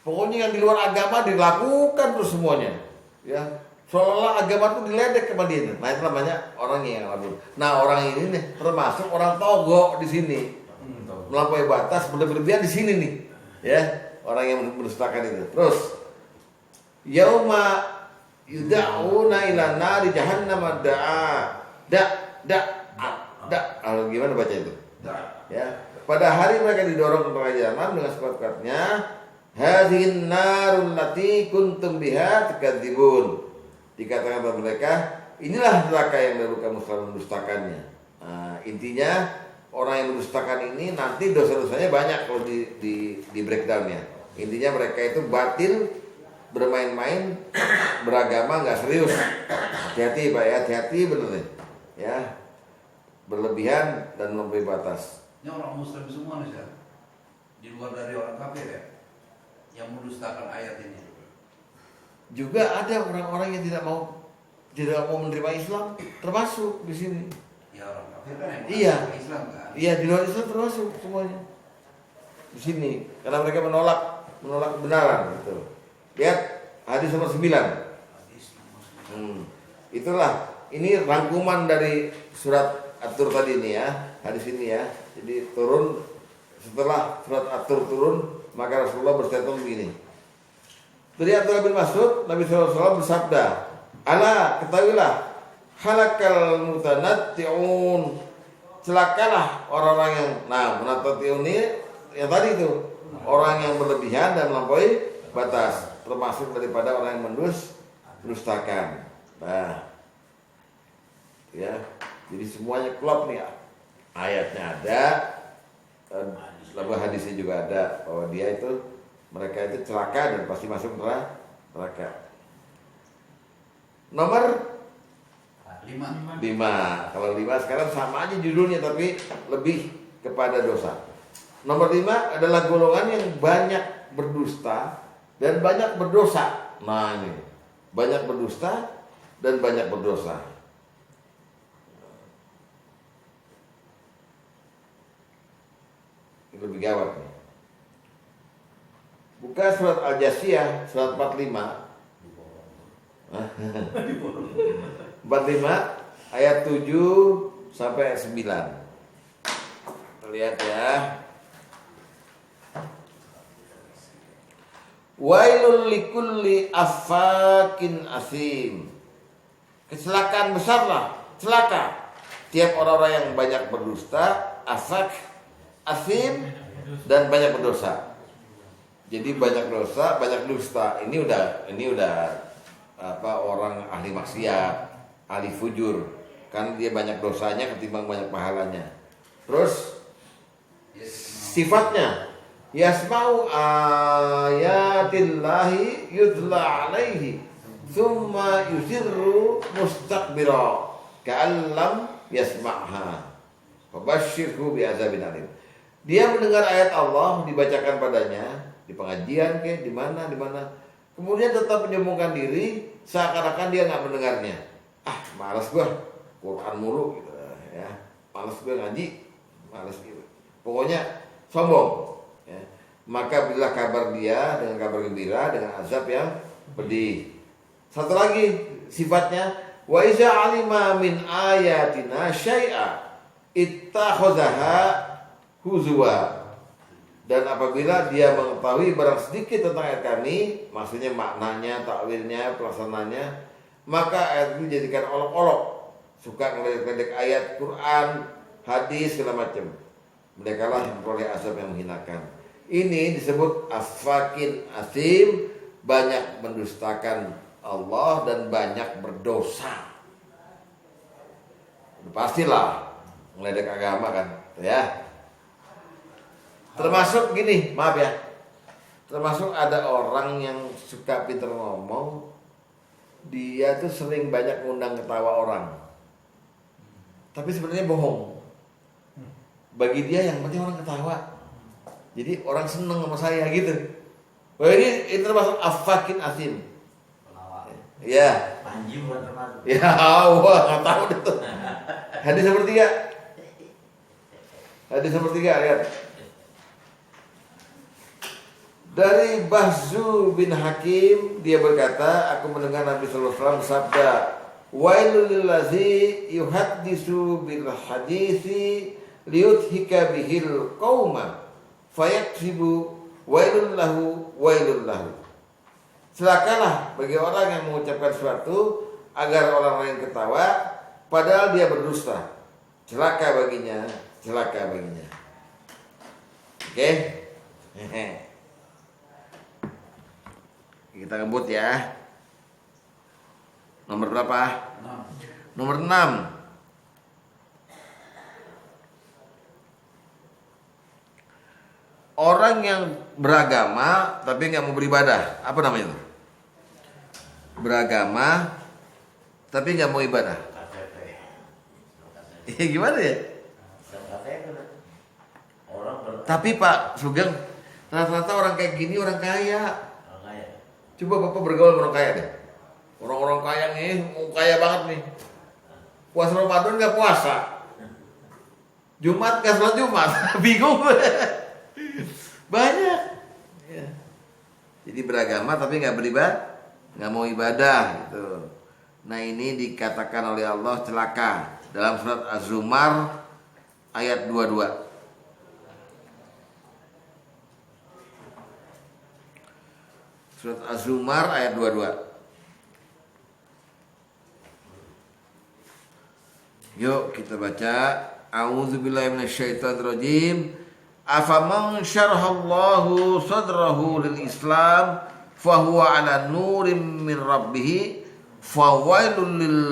Speaker 1: Pokoknya yang di luar agama dilakukan terus semuanya, ya. Seolah-olah agama itu diledek sama dia. Nah, itu namanya orang yang labur. Nah, orang ini nih termasuk orang togo di sini. Melampaui batas, berlebihan di sini nih. Ya, orang yang mendustakan itu. Terus yauma yud'auna ila nari jahannam gimana baca itu? Ya, pada hari mereka didorong ke neraka jahanam dengan sekuat-kuatnya. Hadhin narul lati kuntum biha tukadzibun. Dikatakan kepada mereka, inilah neraka yang dahulu kamu selalu mendustakannya. Nah, intinya orang yang mendustakan ini nanti dosa-dosanya banyak kalau di breakdownnya. Intinya mereka itu batil, bermain-main, beragama nggak serius. Hati-hati Pak ya, hati-hati bener nih. Ya, berlebihan dan melampaui batas.
Speaker 4: Ini orang Muslim semua nih, Ustaz. Di luar dari orang kafir ya, yang mendustakan ayat ini.
Speaker 1: Juga ada orang-orang yang tidak mau menerima Islam, termasuk di sini.
Speaker 4: Ya orang kafir kan yang
Speaker 1: Iya.
Speaker 4: Islam kan.
Speaker 1: Iya, di luar Islam termasuk semuanya. Di sini karena mereka menolak kebenaran gitu. Lihat hadis nomor 9. Itulah ini rangkuman dari surat At-Tur tadi ini ya, hadis ini ya. Jadi turun setelah surat At-Tur turun, maka Rasulullah berstatement begini. Dari Abdullah bin Mas'ud, Nabi SAW bersabda, "Ala, ketahuilah, halakal mutanatti'un." Celakalah orang-orang yang mutanatti'un ini yang tadi itu, orang yang berlebihan dan melampaui batas, termasuk daripada orang yang mendustakan. Nah, ya. Jadi semuanya klop nih. Ayatnya ada, lalu hadisnya juga ada bahwa dia itu mereka itu celaka dan pasti masuk neraka. Nomor 5. Kalau 5 sekarang sama aja judulnya tapi lebih kepada dosa. Nomor 5 adalah golongan yang banyak berdusta dan banyak berdosa. Nah ini, banyak berdusta dan banyak berdosa. Ini lebih gawat nih. Buka surat Al-Jasiyah, surat 45. 45 ayat 7 sampai 9. Lihat ya. Wailul likulli affakin asim. Kecelakaan besarlah, celaka tiap orang-orang yang banyak berdusta, afak, asim, dan banyak berdosa. Jadi banyak dosa, banyak dusta. Ini udah orang ahli maksiat, ahli fujur. Kan dia banyak dosanya ketimbang banyak pahalanya. Terus sifatnya yasma'u ayatillahi yutla alaihi thumma yusirru mustakbira ka'allam yasma'ha fabashshirhu bi'adzabin alim. Dia mendengar ayat Allah dibacakan padanya di pengajian di mana, kemudian tetap menyombongkan diri seakan-akan dia nggak mendengarnya. Malas gua Quran mulu gitu ya, malas gua ngaji, malas gitu. Pokoknya sombong. Ya. Maka berilah kabar dia dengan kabar gembira dengan azab yang pedih. Satu lagi sifatnya wa iza alima min ayatina syai'a ittakhadhaha huzwa. Dan apabila dia mengetahui barang sedikit tentang ayat kami, maksudnya maknanya, takwilnya, pelaksananya, maka ayat itu dijadikan olok-olok, suka ngeledek ayat Quran, hadis segala macam. Mereka lah yang memperoleh azab yang menghinakan. Ini disebut afakin asim, banyak mendustakan Allah dan banyak berdosa. Pastilah ngeledek agama kan, ya. Termasuk gini, maaf ya. Termasuk ada orang yang suka pinter ngomong, dia tuh sering banyak ngundang ketawa orang. Tapi sebenarnya bohong. Bagi dia yang penting orang ketawa. Jadi orang seneng sama saya gitu. Wah ini termasuk afakin asim. Ya.
Speaker 3: Panji bukan termasuk.
Speaker 1: Ya, wah nggak tahu deh tuh. Hadis sepertiga. Hadis sepertiga, lihat. Dari Bahzu bin Hakim, dia berkata, aku mendengar Nabi sallallahu alaihi wasallam sabda, "Wailul lillazi yuhaddisu bil hadisi liyudhika bihil qauma fayaksibu wailul lahu." Celakalah bagi orang yang mengucapkan sesuatu agar orang lain ketawa padahal dia berdusta. Celaka baginya, celaka baginya. Oke? Kita ngebut ya. Nomor berapa? Nomor 6. Orang yang beragama tapi nggak mau beribadah, apa namanya itu? Beragama tapi nggak mau ibadah.
Speaker 3: KTP.
Speaker 1: Gimana ya?
Speaker 3: KTP. Orang
Speaker 1: Tapi Pak Sugeng, rata-rata orang kayak gini orang kaya.
Speaker 3: kaya.
Speaker 1: Coba Bapak bergaul sama orang kaya deh. Orang-orang kaya nih, kaya banget nih. Puasa Ramadan nggak puasa. Jumat nggak sholat Jumat. Bingung. Banyak. Ya. Jadi beragama tapi nggak beribadah, nggak mau ibadah gitu. Nah ini dikatakan oleh Allah celaka dalam surat Az-Zumar ayat 22. Surat Az-Zumar ayat 22. Yuk kita baca. A'udzubillahi minasyaitonirrajim. Afaman syarahallahu sadrahu lil Islam fahuwa ala nurim min rabbih fawailul lil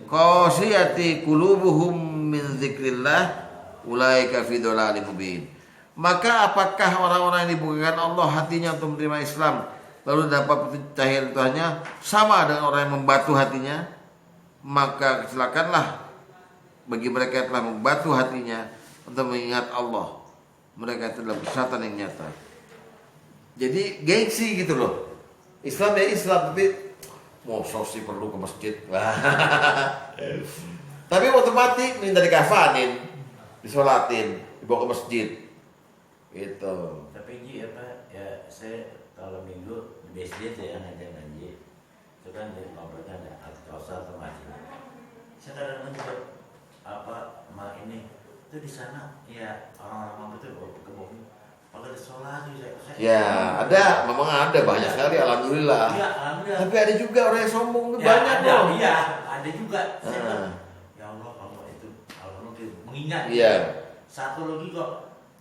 Speaker 1: qasiyati qulubuhum min dzikrillah ulaika fi dhalalim mubin. Maka apakah orang-orang yang dibukakan Allah hatinya untuk menerima Islam lalu dapat cahaya Tuhannya sama dengan orang yang membatu hatinya? Maka kecelakanlah bagi mereka yang telah membatu hatinya untuk mengingat Allah. Mereka itu adalah kesesatan yang nyata. Jadi gengsi gitu loh. Islam ya Islam, tapi mau sih perlu ke masjid. Tapi otomatis minta dikafanin, disolatin, dibawa ke masjid. Gitu.
Speaker 3: Tapi Ji apa ya, saya kalau minggu di BSD saya ngajar ngaji. Itu kan di kompleknya ada Al-Kausar atau ngaji. Saya kadang-kadang juga apa ini itu di sana ya orang-orang itu ke bumi pada sholat tuh saya
Speaker 1: Ya ada, memang ada banyak sekali alhamdulillah.
Speaker 3: Iya, alhamdulillah.
Speaker 1: Tapi ada juga orang yang sombong tuh
Speaker 3: Ya,
Speaker 1: banyak
Speaker 3: ada,
Speaker 1: loh.
Speaker 3: Iya, ada juga. Saya
Speaker 1: Ah.
Speaker 3: bilang, ya Allah kalau itu alhamdulillah mengingat.
Speaker 1: Iya.
Speaker 3: Satu lagi kok,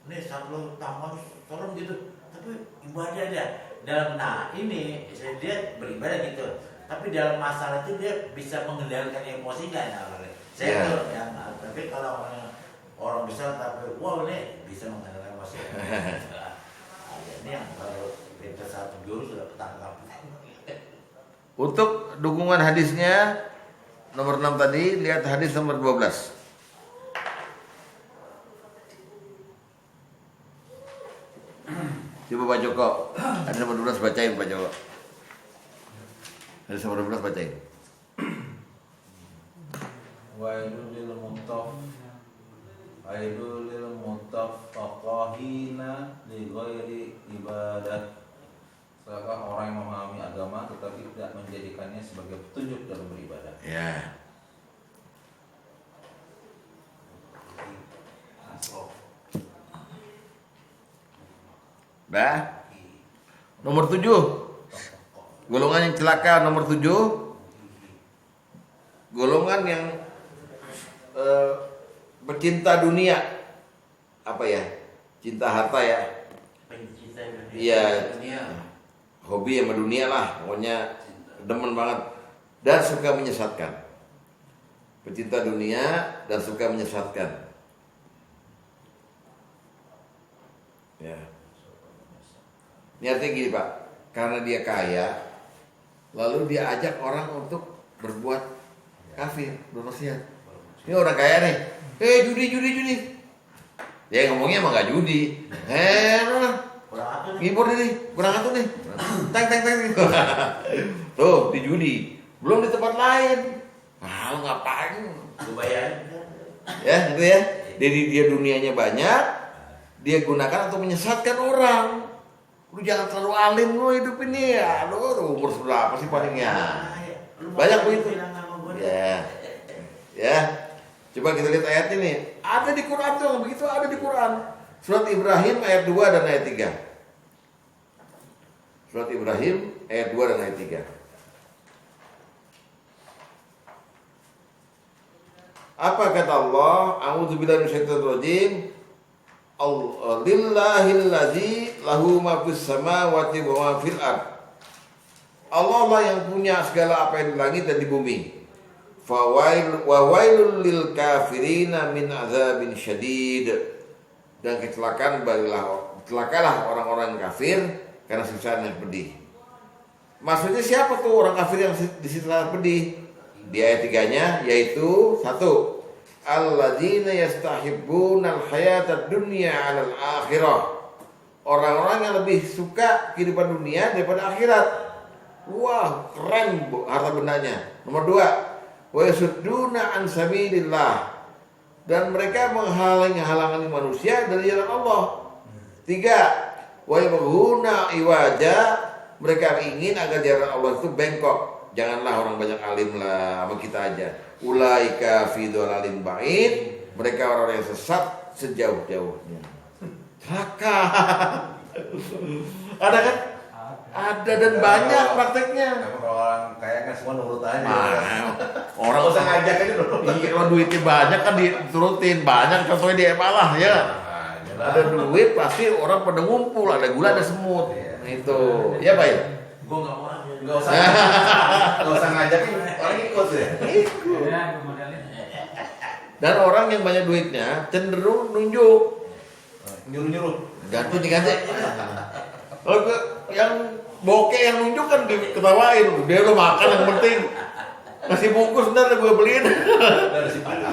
Speaker 3: nih satu lagi tambah tolong gitu. Tapi ibadah dia dalam ini dia beribadah gitu. Tapi dalam masalah itu dia bisa mengendalikan emosinya ya. Saya
Speaker 1: Ya.
Speaker 3: tuh yang tapi kalau orang bisa tapi wow ini bisa mengendalikan emosi. Ini yang kalau pintar satu jurus sudah ketangkap.
Speaker 1: Untuk dukungan hadisnya nomor 6 tadi, lihat hadis nomor 12. Coba Pak Joko, hadis nomor 12 bacain Pak Joko. Hadis nomor 12 bacain.
Speaker 5: Wailul lil mutaffaqina li ghairi ibadah. Celaka orang yang memahami agama tetapi tidak menjadikannya sebagai petunjuk dalam beribadah.
Speaker 1: Ya. Dah. Nomor 7. Golongan yang celaka nomor 7. Golongan yang pecinta dunia. Apa ya? cinta harta ya.
Speaker 3: Pencinta dunia.
Speaker 1: Iya,
Speaker 4: Dunia.
Speaker 1: hobi sama dunia lah, pokoknya demen banget dan suka menyesatkan. Pecinta dunia dan suka menyesatkan. Ya. Ini artinya gini Pak, karena dia kaya, lalu dia ajak orang untuk berbuat kafir, bermaksiat. Ini orang kaya nih, judi. Dia ngomongnya emang gak judi.
Speaker 3: Kurang apa nih?
Speaker 1: Ngibur nih, kurang atuh nih. Teng. Tuh, di judi. Belum di tempat lain. Ngapain?
Speaker 3: Gue bayarin.
Speaker 1: Ya, gitu ya. Jadi dia dunianya banyak, dia gunakan untuk menyesatkan orang. Lu jangan terlalu alim lu hidup ini ya. Lu umur berapa sih palingnya? Banyak begitu. Ya. Ya. Coba kita lihat ayat ini. Ada di Quran tuh, begitu ada di Quran. Surat Ibrahim ayat 2 dan ayat 3. Surat Ibrahim ayat 2 dan ayat 3. Apa kata Allah? A'udzubillahi minasyaitonir rajim. Lillahillazi lahu ma fis samawati wa ma fil ard. Allah lah yang punya segala apa yang di langit dan di bumi. Wawailul lil kafirina min azabin syadid. Dan celakalah orang-orang kafir karena siksaan yang pedih. Maksudnya siapa tuh orang kafir yang disiksa pedih? Di ayat 3-nya yaitu 1. Alladzina yastahibbunal hayatad dunya 'alal akhirah. Orang-orang yang lebih suka kehidupan dunia daripada akhirat. Wah, keren harta bendanya. Nomor 2, wa yasudduna an sabilillah. Dan mereka menghalangi manusia dari jalan Allah. 3, wa yabghuna iwaja. Mereka ingin agar jalan Allah itu bengkok. Janganlah orang banyak alim lah, sama kita aja. Ulaika fi dhalalin ba'id. Mereka orang yang sesat sejauh-jauhnya. Celaka. Ada kan? Ada dan banyak prakteknya.
Speaker 5: Tapi kalau orang kaya kan semua nurut aja.
Speaker 1: Orang
Speaker 5: Nggak usah ngajak aja dulu.
Speaker 1: Iya, kalau duitnya banyak kan diturutin, banyak contohnya di MA lah ya. Ada duit pasti orang pada ngumpul, ada gula ada semut. Nah, itu. Ya Pak ya?
Speaker 3: Gue nggak mau.
Speaker 5: Nggak usah ngajakin orang ikut ya.
Speaker 1: Dan orang yang banyak duitnya cenderung nunjuk.
Speaker 5: Nyuruh-nyuruh.
Speaker 1: Ganti. Kalau yang bokeh yang nunjuk kan diketawain. Dia lo makan yang penting. Masih bungkus ntar gue beliin.
Speaker 5: Udah si Padang.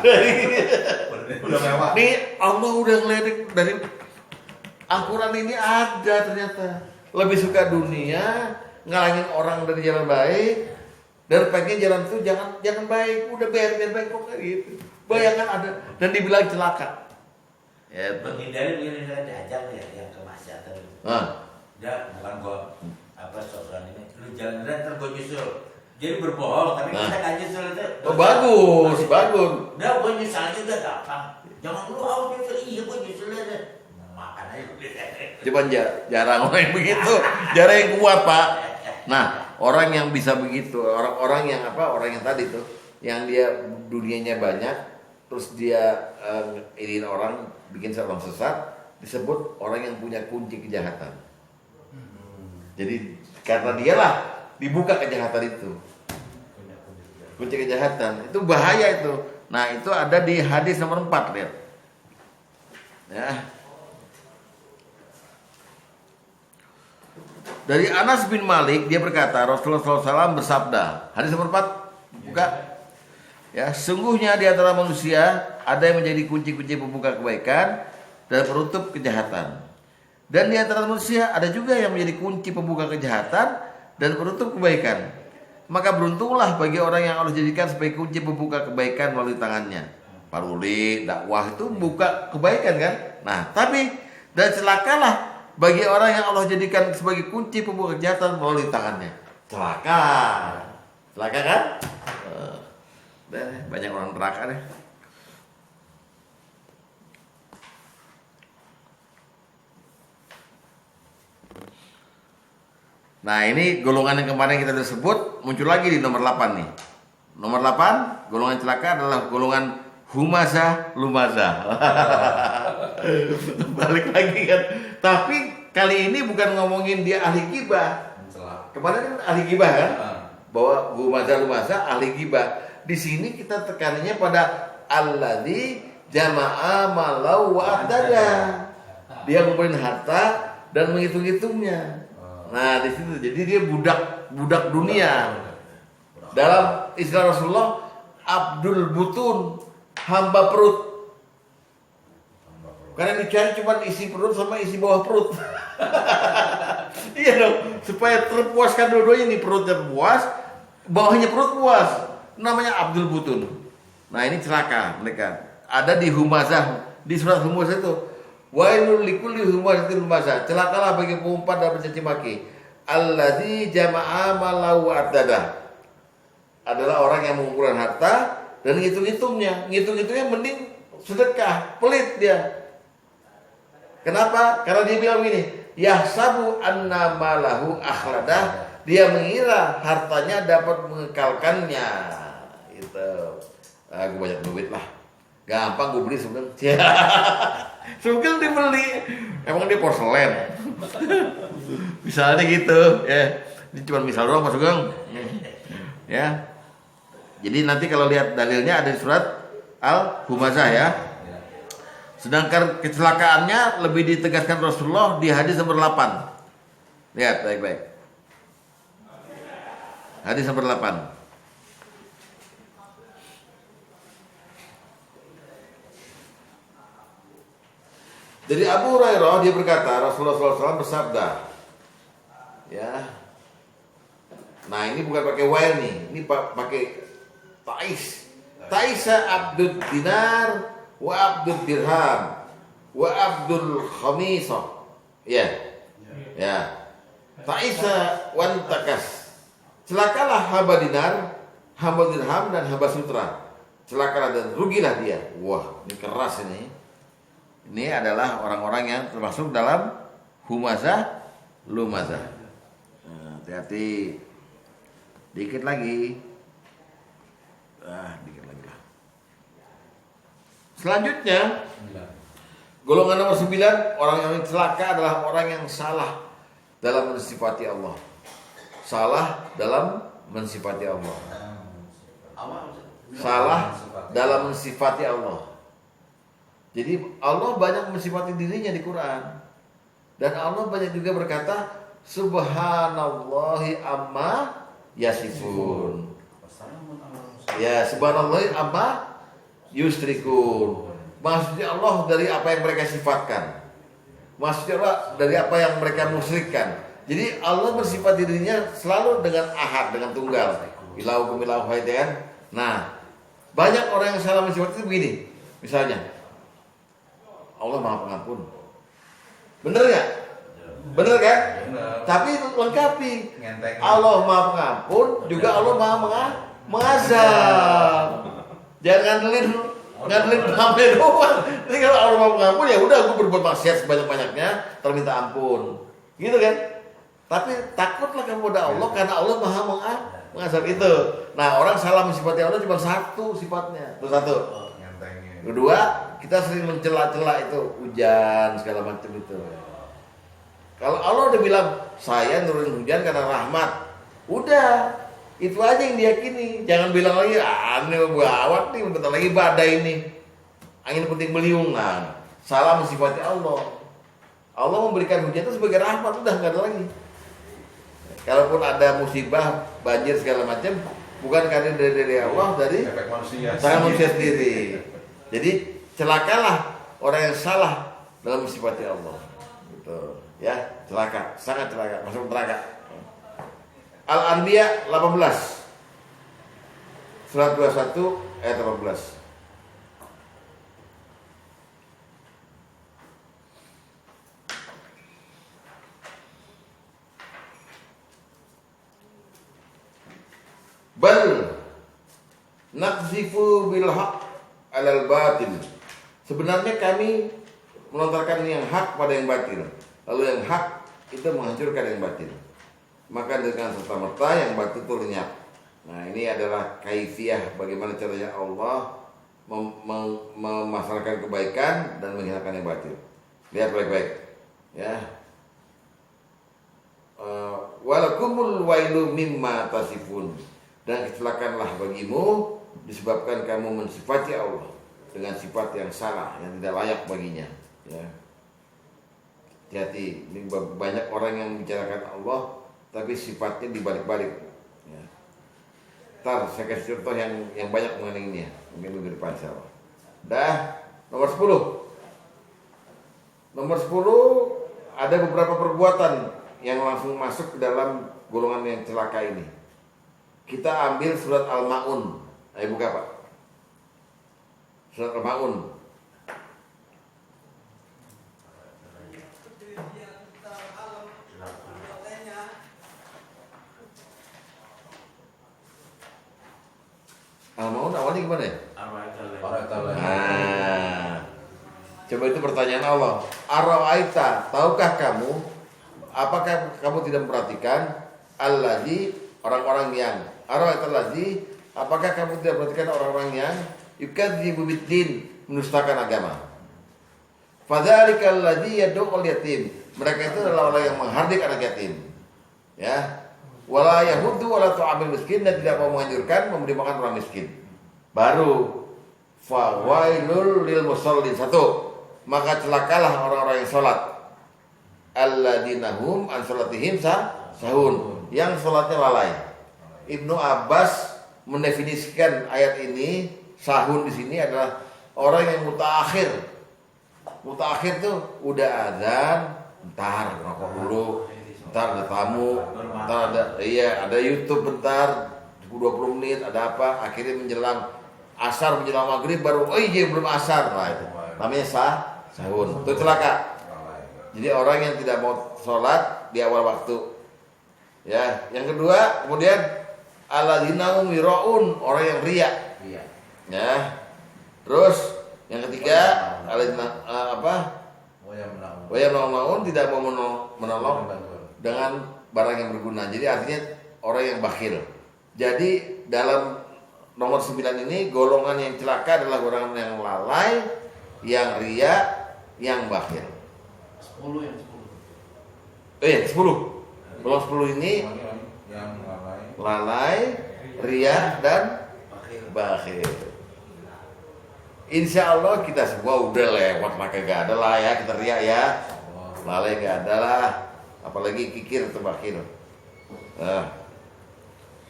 Speaker 5: Udah mewah.
Speaker 1: Nih Allah udah ngeledek dari Al-Quran ini ada ternyata. Lebih suka dunia, ngalangin orang dari jalan baik, dan pengen jalan itu jangan baik. Udah biar baik kok kayak gitu. Bayangkan ada dan dibilang celaka. Ya,
Speaker 3: Menghindari diajak ya yang kemaksiatan. Ya bukan gua sosokan ini. Lu jalan ntar gua nyusul. Jadi berbohong tapi kita nggak nyusul itu.
Speaker 1: Oh bagus.
Speaker 3: Udah gua nyusul juga gampang. Jangan lu nyusul, iya gua nyusul aja. Makan aja.
Speaker 1: Cuman jarang orang yang begitu, jarang yang kuat Pak. Nah orang yang bisa begitu, orang yang tadi tuh, yang dia dunianya banyak, terus dia iniin orang, bikin seorang sesat, disebut orang yang punya kunci kejahatan. Jadi karena dialah dibuka kejahatan itu. Kunci kejahatan itu bahaya itu. Nah itu ada di hadis nomor 4 lihat. Ya. Dari Anas bin Malik dia berkata Rasulullah SAW bersabda, hadis nomor 4 buka. Ya, sungguhnya di antara manusia ada yang menjadi kunci-kunci pembuka kebaikan dan penutup kejahatan. Dan di antara manusia ada juga yang menjadi kunci pembuka kejahatan dan penutup kebaikan. Maka beruntunglah bagi orang yang Allah jadikan sebagai kunci pembuka kebaikan melalui tangannya. Paruli, dakwah itu buka kebaikan kan? Nah, tapi dan celakalah bagi orang yang Allah jadikan sebagai kunci pembuka kejahatan melalui tangannya. Celaka kan? Banyak orang neraka deh. Nah ini golongan yang kemarin kita sudah sebut muncul lagi di nomor 8 nih. Nomor 8 golongan celaka adalah golongan humazah lumazah. Balik lagi kan. Tapi kali ini bukan ngomongin dia ahli gibah.
Speaker 5: Mencela.
Speaker 1: Kemarin kan ahli gibah kan?
Speaker 5: Ah.
Speaker 1: Bahwa lumazah ahli gibah. Di sini kita tekanannya pada alladzi jama'a malau wa addada. Dia ngumpulin harta dan menghitung-hitungnya. Nah, di situ jadi dia budak dunia. Dalam istilah Rasulullah, Abdul Butun, hamba perut. Karena dicari cuma isi perut sama isi bawah perut. Iya dong, supaya terpuaskan dua-duanya nih, perutnya puas, bawahnya perut puas. Namanya Abdul Butun. Nah, ini celaka mereka. Ada di Humazah, di surat Humazah itu. Wailul likulli humazatin lumazah. Celakalah bagi pengumpat dan pencaci maki. Allazi jama'a malau addada. Adalah orang yang mengumpulkan harta dan ngitung-hitungnya. Ngitung-hitungnya mending sedekah, pelit dia. Kenapa? Karena dia bilang begini, yahsabu anna malahu akhladah. Dia mengira hartanya dapat mengekalkannya. Itu. Ah, gue banyak duit lah. Gampang gue beli sebenarnya. Sugeng dibeli. Emang dia porselen. Misalnya gitu, ya. Ini cuma misal doang Mas Sugeng. Ya. Jadi nanti kalau lihat dalilnya ada di surat Al-Humazah ya. Sedangkan kecelakaannya lebih ditegaskan Rasulullah di hadis nomor 8. Lihat baik-baik. Hadis nomor 8. Dari Abu Hurairah dia berkata Rasulullah SAW bersabda, ya. Nah ini bukan pakai wail nih, ini pakai Ta'is. Ta'isa Abdul Dinar wa Abdul Dirham wa Abdul Khamisah. Ya, ya. Ta'isa wan takas. Celakalah hamba dinar, hamba dirham dan hamba sutra. Celakalah dan rugilah dia. Wah, ini keras ini. Ini adalah orang-orang yang termasuk dalam humazah, lumazah. Nah, hati-hati. Dikit lagi. Dikit lagi lah. Selanjutnya, golongan nomor 9, orang yang celaka adalah orang yang salah dalam mensifati Allah. Salah dalam mensifati Allah. Salah dalam mensifati Allah. Jadi Allah banyak mensifati dirinya di Quran. Dan Allah banyak juga berkata Subhanallahi amma yasifun. Ya, subhanallahi amma yusrikun. Maksudnya Allah dari apa yang mereka sifatkan. Maksudnya Allah dari apa yang mereka musyrikkan. Jadi Allah bersifat dirinya selalu dengan ahad, dengan tunggal. Ilahu ilahu kan. Nah, banyak orang yang salah mensifat itu begini. Misalnya Allah Maha Pengampun. Bener nggak? Bener kan?
Speaker 5: Bener.
Speaker 1: Tapi lengkapi.
Speaker 5: Ngenteng.
Speaker 1: Allah Maha Pengampun, juga Allah Maha Mengazab. Jangan ngandelin pengampun doang. Jadi kalau Allah Maha Pengampun ya udah gue berbuat maksiat sebanyak-banyaknya, terminta ampun. Gitu kan? Tapi takutlah kamu kepada Allah karena Allah Maha Mengazab itu. Nah, orang salah mensifati Allah cuma satu sifatnya. Itu satu.
Speaker 5: Ngentengnya.
Speaker 1: Kedua, kita sering mencela-cela itu hujan segala macam itu. Kalau Allah udah bilang saya nurunin hujan karena rahmat, udah itu aja yang diyakini. Jangan bilang lagi aneh gawat nih, bentar lagi badai ini, angin puting beliung. Nah, salah mensifati Allah. Allah memberikan hujan itu sebagai rahmat, udah nggak ada lagi. Kalaupun ada musibah, banjir segala macam, bukan karena dari Allah, dari
Speaker 5: Efek manusia.
Speaker 1: tangan manusia sendiri. Jadi celakalah orang yang salah dalam mensifati Allah. Gitu. Ya, celaka, sangat celaka, masuk neraka. Al-Anbiya 18. Surat 21 ayat 18. Bal naqzifu bil haqq 'alal batil. Sebenarnya kami melontarkan yang hak pada yang batil. Lalu yang hak itu menghancurkan yang batil. Maka dengan serta-merta yang batil itu lenyap. Nah, ini adalah kaifiah bagaimana caranya Allah memasarkan kebaikan dan menghilangkan yang batil. Lihat baik-baik, ya. Walakumul wailu mimma tasifun, dan kecelakaanlah bagimu disebabkan kamu mensifati Allah dengan sifat yang salah, yang tidak layak baginya, ya. Hati-hati, ini banyak orang yang membicarakan Allah tapi sifatnya dibalik-balik, ya. Ntar saya kasih contoh yang banyak mengenai ini, ya. Mungkin minggu depan insyaallah. Dah, nomor 10. Nomor 10 ada beberapa perbuatan yang langsung masuk ke dalam golongan yang celaka ini. Kita ambil surat Al-Maun. Ayo buka Pak. Surat Al-Maun. Al-Maun awalnya gimana ya? Coba itu pertanyaan Allah. Ara'aita, tahukah kamu? Apakah kamu tidak memperhatikan allazi, orang-orang yang ara'aita allazi, apakah kamu tidak memperhatikan orang-orang yang yukadzibu biddin, menustakan agama? Fadzalika allazi yad'ul yatim. Mereka itu adalah orang yang menghardik anak yatim. Ya. Wala yahuddu wala tu'amil miskin, dan tidak mau menganjurkan memberi makan orang miskin. Baru fawailul lil musallin. Satu, maka celakalah orang-orang yang sholat. Alladzina hum an sholatihim sahun, yang sholatnya lalai. Ibnu Abbas mendefinisikan ayat ini, sahun di sini adalah orang yang mutaakhir. Mutaakhir tuh udah azan, bentar rokok dulu, bentar ada tamu, bentar ada YouTube bentar 20 menit, ada apa, akhirnya menjelang asar, menjelang maghrib baru belum asar. Nah, itu namanya sahun. Itu celaka. Jadi orang yang tidak mau sholat di awal waktu. Ya, yang kedua, kemudian alladzina hum yuraun, orang yang riya. Ya. Terus yang ketiga, alladzina wa yamnaun, tidak mau menolong dengan barang yang berguna. Jadi artinya orang yang bakhil. Jadi dalam nomor 9 ini golongan yang celaka adalah golongan yang lalai, yang riya, yang bakhil.
Speaker 4: 10 yang
Speaker 1: 10. Golongan 10 ini
Speaker 5: yang
Speaker 1: lalai, riya, dan bakhil. Insya Allah kita semua udah lewat, maka gak ada lah ya kita riya ya. Lalai gak ada lah, apalagi kikir atau bakhil.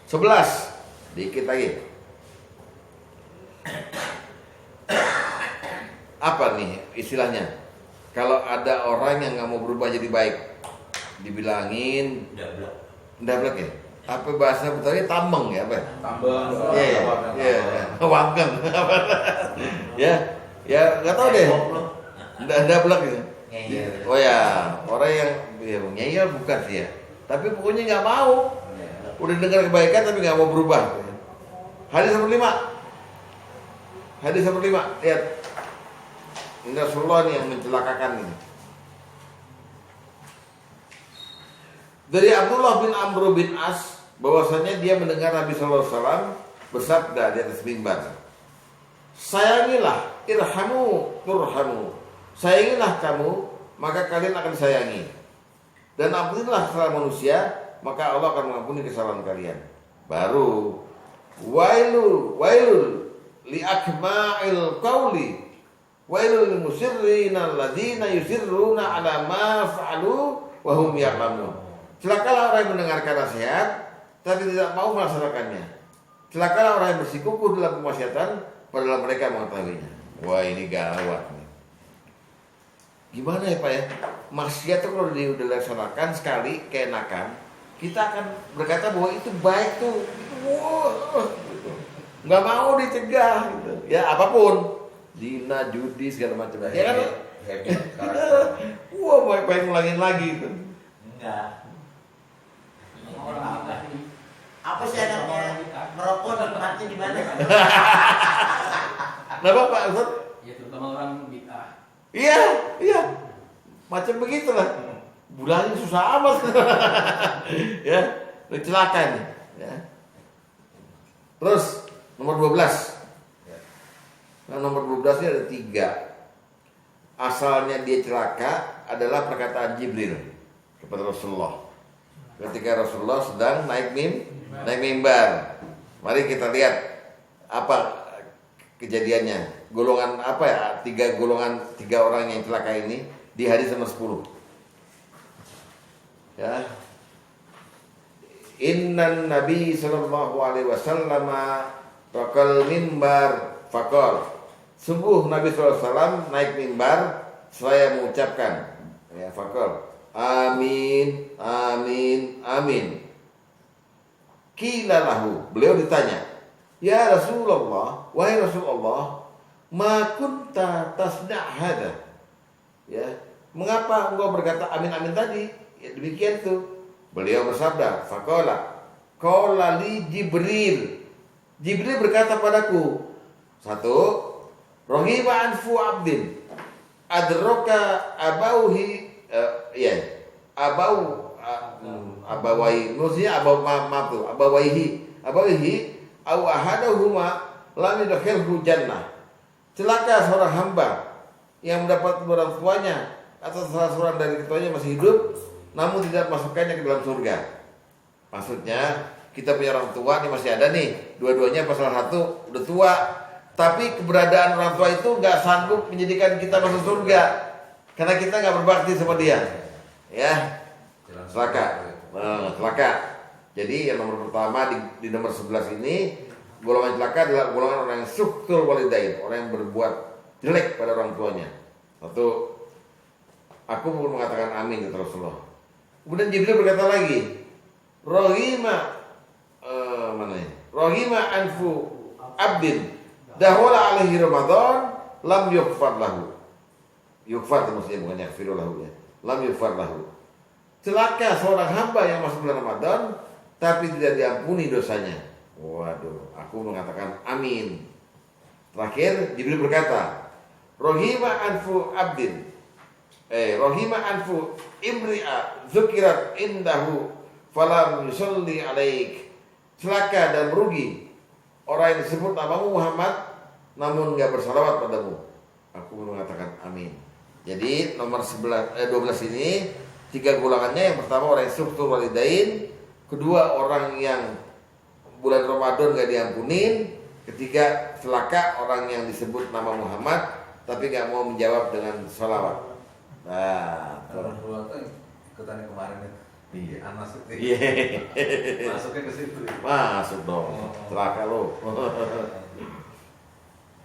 Speaker 1: 11, dikit lagi. Apa nih istilahnya? Kalau ada orang yang nggak mau berubah jadi baik, dibilangin ndablek ya? Apa bahasa Betawi tambeng ya apa?
Speaker 5: tambeng.
Speaker 1: Iya. Wangkeng. Ya nggak tahu deh. Ndablek gitu. Oh ya, orang yang ngeyel bukan sih ya. Tapi pokoknya nggak mau. Udah dengar kebaikan tapi nggak mau berubah. Hadis nomor 5. Hadis nomor 5. Lihat. Ini Rasulullah nih yang mencelakakan ini. Dari Abdullah bin Amr bin As, bahwasanya dia mendengar Nabi sallallahu alaihi wasallam bersabda di atas mimbar, sayangilah, irhamu turhamu. Sayangilah kamu, maka kalian akan disayangi. Dan ampunilah kesalahan manusia, maka Allah akan mengampuni kesalahan kalian. Baru wailul li akma'il qawli wailul lil musirrina alladzina yusirruna ala ma fa'alu wa hum ya'lamun. Celakalah orang yang mendengarkan nasihat tapi tidak mau melaksanakannya. Celakalah orang yang bersikukuh dalam kemaksiatan padahal mereka mengetahuinya. Wah, ini gawat nih. Gimana ya Pak ya? Maksiat itu kalau dia udah dilaksanakan sekali keenakan, kita akan berkata bahwa itu baik tuh. Wah, nggak mau dicegah gitu. Ya apapun, zina, judi segala macam. Ya kan? Wah, baik-baik ngulangin lagi itu.
Speaker 3: Enggak. Apa sih anaknya merokok dan tempatnya di mana?
Speaker 1: Kenapa Pak Ustaz?
Speaker 2: Ya terutama orang bid'ah.
Speaker 1: Iya, macam begitulah. Bulannya susah amat, ya, celaka nih. Ya. Terus nomor 12. Nah, nomor 12 ini ada 3. Asalnya dia celaka adalah perkataan Jibril kepada Rasulullah. Ketika Rasulullah sedang naik mimbar. Mari kita lihat apa kejadiannya. Golongan apa ya? 3 golongan, 3 orang yang celaka ini di hadis nomor 10. Ya. Innan Nabi sallallahu alaihi wasallam raqal mimbar faqal. Sungguh Nabi SAW naik mimbar, saya mengucapkan, ya faqal, amin, amin, amin. Qila lahu, beliau ditanya, ya Rasulullah, wahai Rasulullah, ma kunta tasna' hadza? Ya, mengapa engkau berkata amin amin tadi? Ya, demikian tuh. Beliau bersabda, faqala, qala li Jibril. Jibril berkata padaku, 1, rohima anfu abdin adroka abauhi abawai maksudnya abawaihi au ahadahuma lam yadkhilhu jannah. Celaka seorang hamba yang mendapat orang tuanya atau salah seorang dari keduanya masih hidup namun tidak masukkannya ke dalam surga. Maksudnya kita punya orang tua nih, masih ada nih, dua-duanya pasal 1 udah tua, tapi keberadaan orang tua itu nggak sanggup menjadikan kita masuk surga karena kita nggak berbakti sama dia, ya. Celaka. Jadi yang nomor pertama di nomor 11 ini, golongan celaka adalah golongan orang yang suktul walidain, orang yang berbuat jelek pada orang tuanya. 1, aku pun mengatakan amin kata Rasulullah. Kemudian Jibril berkata lagi, rohima anfu abdin dahwala alaihi Ramadan lam yukfar lahu. Yukfar itu maksudnya bukan yakfiru lahu ya. Lam yukfar lahu. Celaka seorang hamba yang masuk bulan Ramadan tapi tidak diampuni dosanya. Waduh, aku mengatakan amin. Terakhir Jibril berkata, rohima anfu abdin rohima anfu imri'a zukirat indahu falam yusalli alaik. Celaka dan merugi orang yang disebut namamu Muhammad namun enggak bersalawat padamu. Aku mengatakan amin. Jadi nomor 12 ini 3 golongannya. Yang pertama orang yang suktur walidain, kedua orang yang bulan Ramadan enggak diampunin, ketiga celaka orang yang disebut nama Muhammad tapi enggak mau menjawab dengan salawat. Nah,
Speaker 5: Nomor 2 tuh ikutan yang kemarin itu.
Speaker 1: Iya.
Speaker 5: Anas itu.
Speaker 1: Iya.
Speaker 5: Masuknya ke situ.
Speaker 1: Masuk dong. Celaka lo.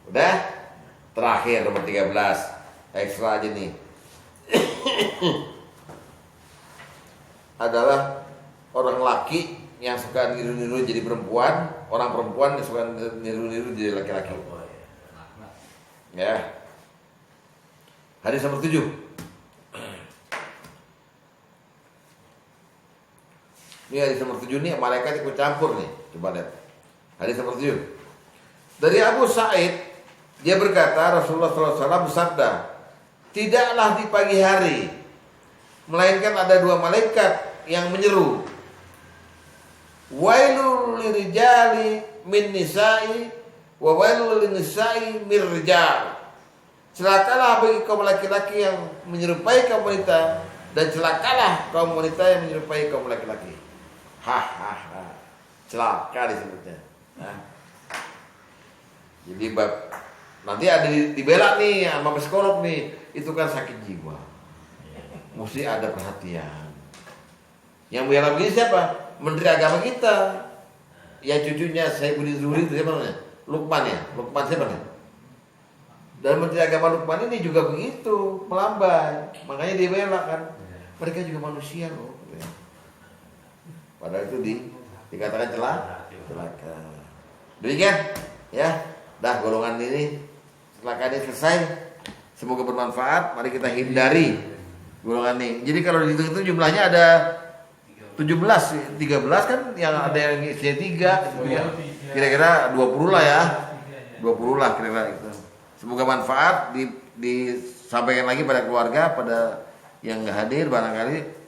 Speaker 1: Udah? Terakhir nomor 13. Ekstra aja nih. Adalah orang laki yang suka niru-niru jadi perempuan, orang perempuan yang suka niru-niru jadi laki-laki. Ya. Hadis nomor 7. Ini hadis nomor 7 nih, malaikat ikut campur nih. Coba lihat. Hadis nomor 7. Dari Abu Sa'id, dia berkata, Rasulullah SAW bersabda, tidaklah di pagi hari, melainkan ada 2 malaikat yang menyeru, wailul lirijali min nisa'i wa wailul linisa'i min rijal. Celakalah bagi kaum laki-laki yang menyerupai kaum wanita, dan celakalah kaum wanita yang menyerupai kaum laki-laki. Hahaha, celaka disebutnya. Nah. Jadi nanti ada dibela nih sama psikolog nih, itu kan sakit jiwa. Mesti ada perhatian. Yang bela begini siapa? Menteri Agama kita. Ya cucunya saya Budi Zuhri itu siapa namanya? Lukman ya? Lukman siapa nih? Dan Menteri Agama Lukman ini juga begitu, melambai. Makanya dia bela kan. Mereka juga manusia loh. Padahal itu dikatakan celaka. Demikian ya. Dah golongan ini kecelakaan ini selesai. Semoga bermanfaat. Mari kita hindari golongan ini. Jadi kalau dihitung itu jumlahnya ada 17, 13 kan yang ada yang isinya 3 ya. Kira-kira 20 lah ya. 20 lah kira-kira itu. Semoga manfaat disampaikan lagi pada keluarga, pada yang nggak hadir barangkali